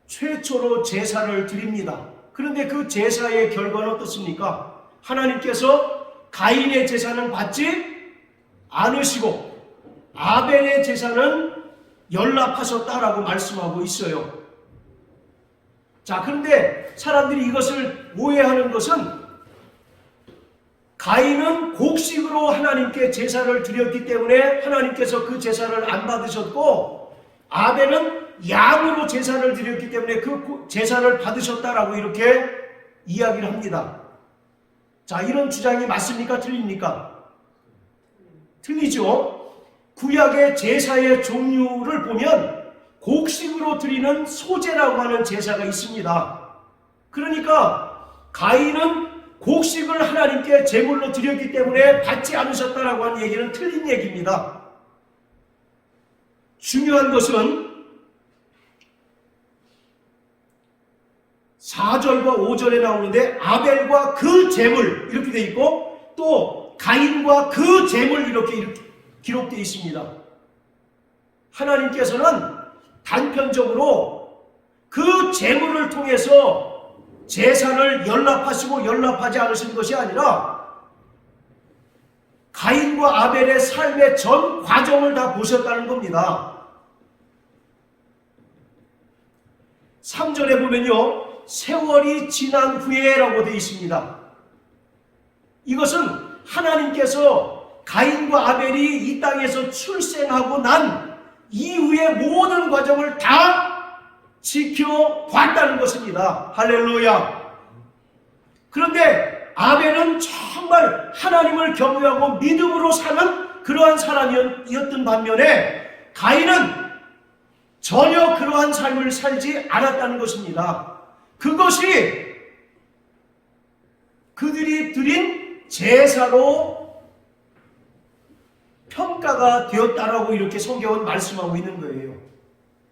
최초로 제사를 드립니다. 그런데 그 제사의 결과는 어떻습니까? 하나님께서 가인의 제사는 받지 않으시고 아벨의 제사는 연락하셨다라고 말씀하고 있어요. 자, 그런데 사람들이 이것을 오해하는 것은 가인은 곡식으로 하나님께 제사를 드렸기 때문에 하나님께서 그 제사를 안 받으셨고 아벨은 양으로 제사를 드렸기 때문에 그 제사를 받으셨다라고 이렇게 이야기를 합니다. 자, 이런 주장이 맞습니까? 틀립니까? 틀리죠. 구약의 제사의 종류를 보면 곡식으로 드리는 소제라고 하는 제사가 있습니다. 그러니까 가인은 곡식을 하나님께 제물로 드렸기 때문에 받지 않으셨다라고 하는 얘기는 틀린 얘기입니다. 중요한 것은 4절과 5절에 나오는데 아벨과 그 제물 이렇게 되어 있고 또 가인과 그 제물 이렇게 기록되어 있습니다. 하나님께서는 단편적으로 그 제물을 통해서 제사를 연락하시고 연락하지 않으신 것이 아니라 가인과 아벨의 삶의 전 과정을 다 보셨다는 겁니다. 3절에 보면요, 세월이 지난 후에라고 되어 있습니다. 이것은 하나님께서 가인과 아벨이 이 땅에서 출생하고 난 이후의 모든 과정을 다 지켜봤다는 것입니다. 할렐루야. 그런데 아벨은 정말 하나님을 경외하고 믿음으로 사는 그러한 사람이었던 반면에 가인은 전혀 그러한 삶을 살지 않았다는 것입니다. 그것이 그들이 드린 제사로 평가가 되었다라고 이렇게 성경은 말씀하고 있는 거예요.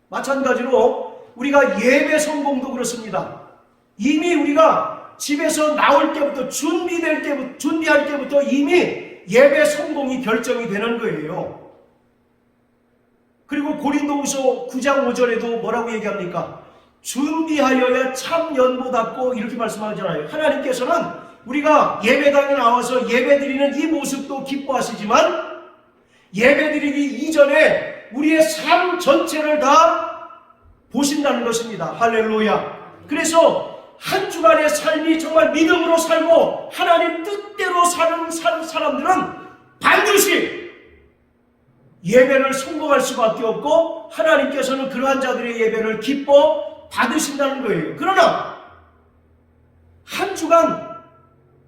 마찬가지로 우리가 예배 성공도 그렇습니다. 이미 우리가 집에서 나올 때부터 준비할 때부터 이미 예배 성공이 결정이 되는 거예요. 그리고 고린도후서 9장 5절에도 뭐라고 얘기합니까? 준비하여야 참 연보답고 이렇게 말씀하잖아요. 하나님께서는 우리가 예배당에 나와서 예배드리는 이 모습도 기뻐하시지만 예배드리기 이전에 우리의 삶 전체를 다 보신다는 것입니다. 할렐루야. 그래서 한 주간의 삶이 정말 믿음으로 살고 하나님 뜻대로 사는 사람들은 반드시 예배를 성공할 수밖에 없고 하나님께서는 그러한 자들의 예배를 기뻐 받으신다는 거예요. 그러나 한 주간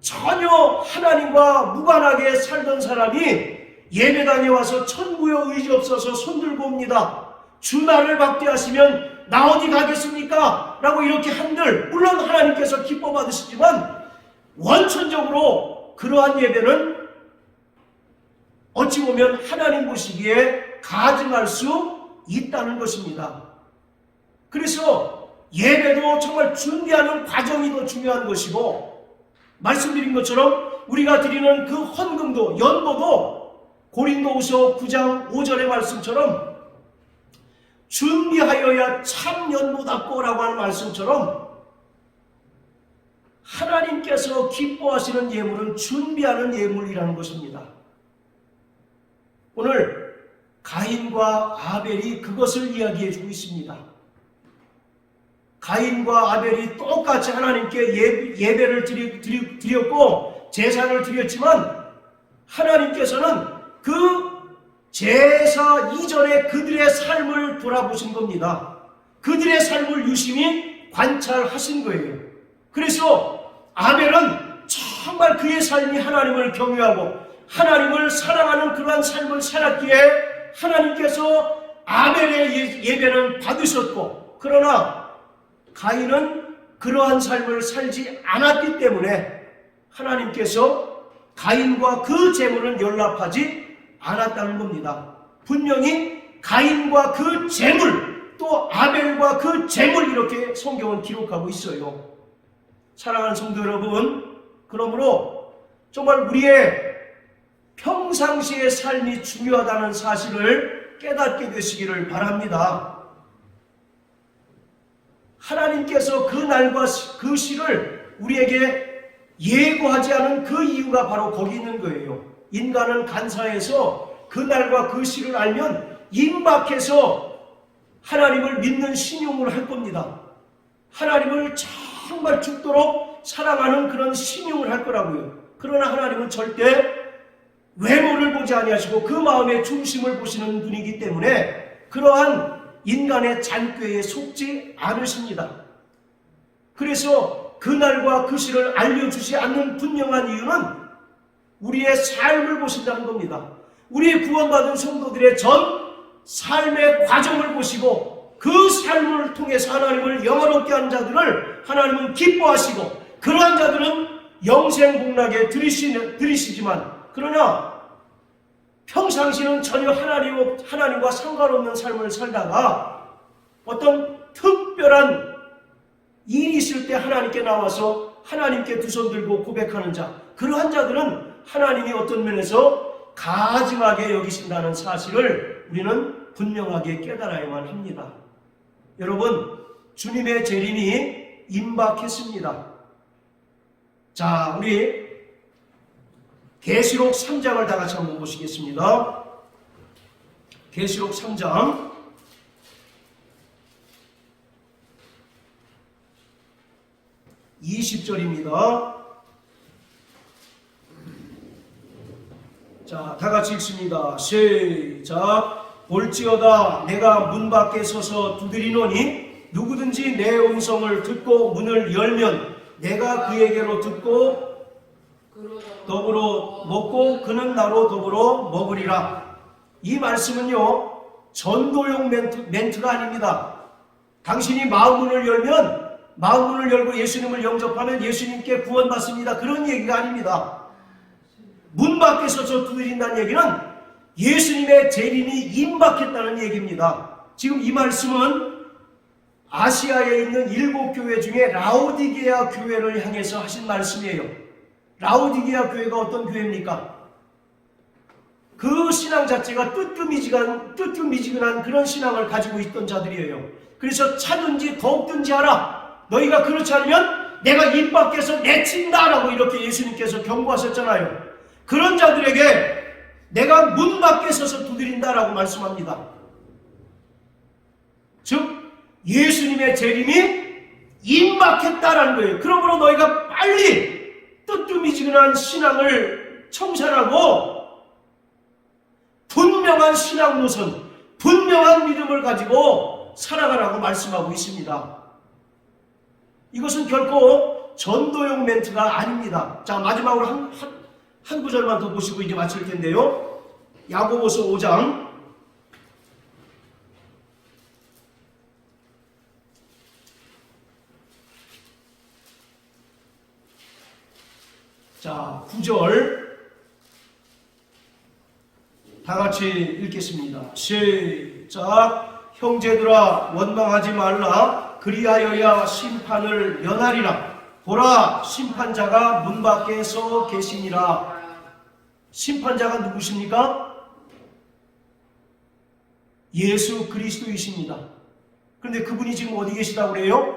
전혀 하나님과 무관하게 살던 사람이 예배당에 와서 천국의 의지 없어서 손들고 옵니다. 주나를 막대하시면 나 어디 가겠습니까? 라고 이렇게 한들 물론 하나님께서 기뻐 받으시지만 원천적으로 그러한 예배는 어찌 보면 하나님 보시기에 가증할 수 있다는 것입니다. 그래서 예배도 정말 준비하는 과정이 더 중요한 것이고 말씀드린 것처럼 우리가 드리는 그 헌금도 연보도 고린도후서 9장 5절의 말씀처럼 준비하여야 참 연보답고 라고 하는 말씀처럼 하나님께서 기뻐하시는 예물은 준비하는 예물이라는 것입니다. 오늘 가인과 아벨이 그것을 이야기해 주고 있습니다. 가인과 아벨이 똑같이 하나님께 예배를 드렸고 제사를 드렸지만 하나님께서는 그 제사 이전에 그들의 삶을 돌아보신 겁니다. 그들의 삶을 유심히 관찰하신 거예요. 그래서 아벨은 정말 그의 삶이 하나님을 경외하고 하나님을 사랑하는 그러한 삶을 살았기에 하나님께서 아벨의 예배는 받으셨고, 그러나 가인은 그러한 삶을 살지 않았기 때문에 하나님께서 가인과 그 재물을 연락하지 않았다는 겁니다. 분명히 가인과 그 재물, 또 아벨과 그 재물, 이렇게 성경은 기록하고 있어요. 사랑하는 성도 여러분, 그러므로 정말 우리의 평상시의 삶이 중요하다는 사실을 깨닫게 되시기를 바랍니다. 하나님께서 그 날과 그 시를 우리에게 예고하지 않은 그 이유가 바로 거기 있는 거예요. 인간은 간사해서 그 날과 그 시를 알면 임박해서 하나님을 믿는 신용을 할 겁니다. 하나님을 정말 죽도록 사랑하는 그런 신용을 할 거라고요. 그러나 하나님은 절대 외모를 보지 아니하시고 그 마음의 중심을 보시는 분이기 때문에 그러한 인간의 잔꾀에 속지 않으십니다. 그래서 그날과 그 시를 알려주지 않는 분명한 이유는 우리의 삶을 보신다는 겁니다. 우리의 구원받은 성도들의 전 삶의 과정을 보시고 그 삶을 통해서 하나님을 영화롭게 하는 자들을 하나님은 기뻐하시고, 그러한 자들은 영생복락에 들이시지만, 그러나 평상시는 전혀 하나님과 상관없는 삶을 살다가 어떤 특별한 일이 있을 때 하나님께 나와서 하나님께 두 손 들고 고백하는 자, 그러한 자들은 하나님이 어떤 면에서 가증하게 여기신다는 사실을 우리는 분명하게 깨달아야만 합니다. 여러분, 주님의 재림이 임박했습니다. 자, 우리 계시록 3장을 다 같이 한번 보시겠습니다. 계시록 3장 20절입니다. 자, 다 같이 읽습니다. 시작. 볼지어다 내가 문 밖에 서서 두드리노니 누구든지 내 음성을 듣고 문을 열면 내가 그에게로 듣고 더불어 먹고 그는 나로 더불어 먹으리라. 이 말씀은요, 전도용 멘트가 아닙니다. 당신이 마음문을 열고 예수님을 영접하면 예수님께 구원받습니다, 그런 얘기가 아닙니다. 문 밖에 서서 두드린다는 얘기는 예수님의 재림이 임박했다는 얘기입니다. 지금 이 말씀은 아시아에 있는 7교회 중에 라오디게아 교회를 향해서 하신 말씀이에요. 라오디게아 교회가 어떤 교회입니까? 그 신앙 자체가 뜨뜻미지근한 그런 신앙을 가지고 있던 자들이에요. 그래서 차든지 더욱든지 하라. 너희가 그렇지 않으면 내가 입 밖에서 내친다라고 이렇게 예수님께서 경고하셨잖아요. 그런 자들에게 내가 문 밖에 서서 두드린다라고 말씀합니다. 즉 예수님의 재림이 임박했다라는 거예요. 그러므로 너희가 빨리 뜨뜻미지근한 신앙을 청산하고 분명한 신앙 노선, 분명한 믿음을 가지고 살아가라고 말씀하고 있습니다. 이것은 결코 전도용 멘트가 아닙니다. 자, 마지막으로 한 구절만 더 보시고 이제 마칠 텐데요. 야고보서 5장 9절 다 같이 읽겠습니다. 시작. 형제들아 원망하지 말라. 그리하여야 심판을 면하리라. 보라, 심판자가 문 밖에 서 계시니라. 심판자가 누구십니까? 예수 그리스도이십니다. 그런데 그분이 지금 어디 계시다고 그래요?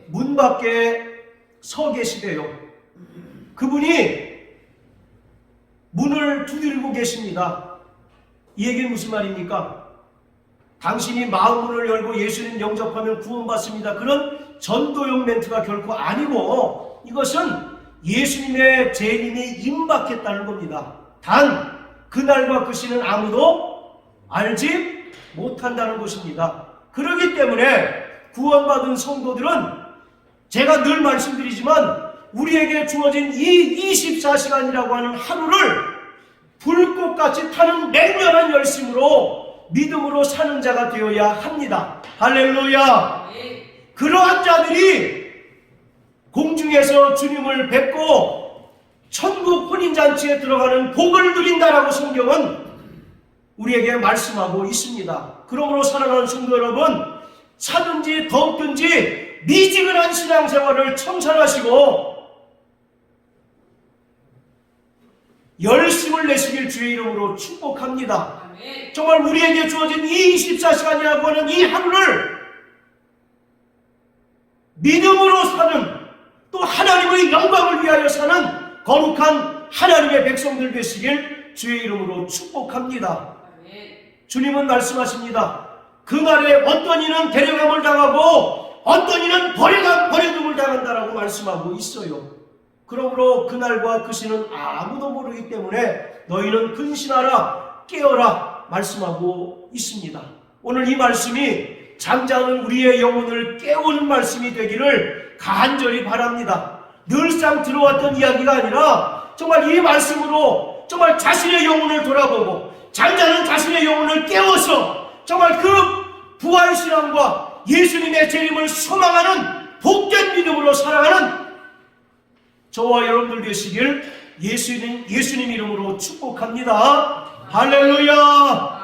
문 밖에 서 계시대요. 그분이 문을 두드리고 계십니다. 이 얘기는 무슨 말입니까? 당신이 마음문을 열고 예수님 영접하면 구원받습니다. 그런 전도용 멘트가 결코 아니고 이것은 예수님의 재림이 임박했다는 겁니다. 단 그날과 그 시는 아무도 알지 못한다는 것입니다. 그렇기 때문에 구원받은 성도들은 제가 늘 말씀드리지만 우리에게 주어진 이 24시간이라고 하는 하루를 불꽃같이 타는 맹렬한 열심으로 믿음으로 사는 자가 되어야 합니다. 할렐루야. 그러한 자들이 공중에서 주님을 뵙고 천국 혼인잔치에 들어가는 복을 누린다라고 성경은 우리에게 말씀하고 있습니다. 그러므로 사랑하는 성도 여러분, 차든지 덥든지 미지근한 신앙생활을 청산하시고 열심을 내시길 주의 이름으로 축복합니다. 정말 우리에게 주어진 이 24시간이라고 하는 이 하루를 믿음으로 사는, 또 하나님의 영광을 위하여 사는 거룩한 하나님의 백성들 되시길 주의 이름으로 축복합니다. 주님은 말씀하십니다. 그날에 어떤 이는 데려감을 당하고 어떤 이는 버려둠을 당한다라고 말씀하고 있어요. 그러므로 그날과 그 시는 아무도 모르기 때문에 너희는 근신하라, 깨어라 말씀하고 있습니다. 오늘 이 말씀이 잠자는 우리의 영혼을 깨우는 말씀이 되기를 간절히 바랍니다. 늘상 들어왔던 이야기가 아니라 정말 이 말씀으로 정말 자신의 영혼을 돌아보고 잠자는 자신의 영혼을 깨워서 정말 그 부활신앙과 예수님의 재림을 소망하는 복된 믿음으로 살아가는 저와 여러분들 되시길 예수님 이름으로 축복합니다. 할렐루야.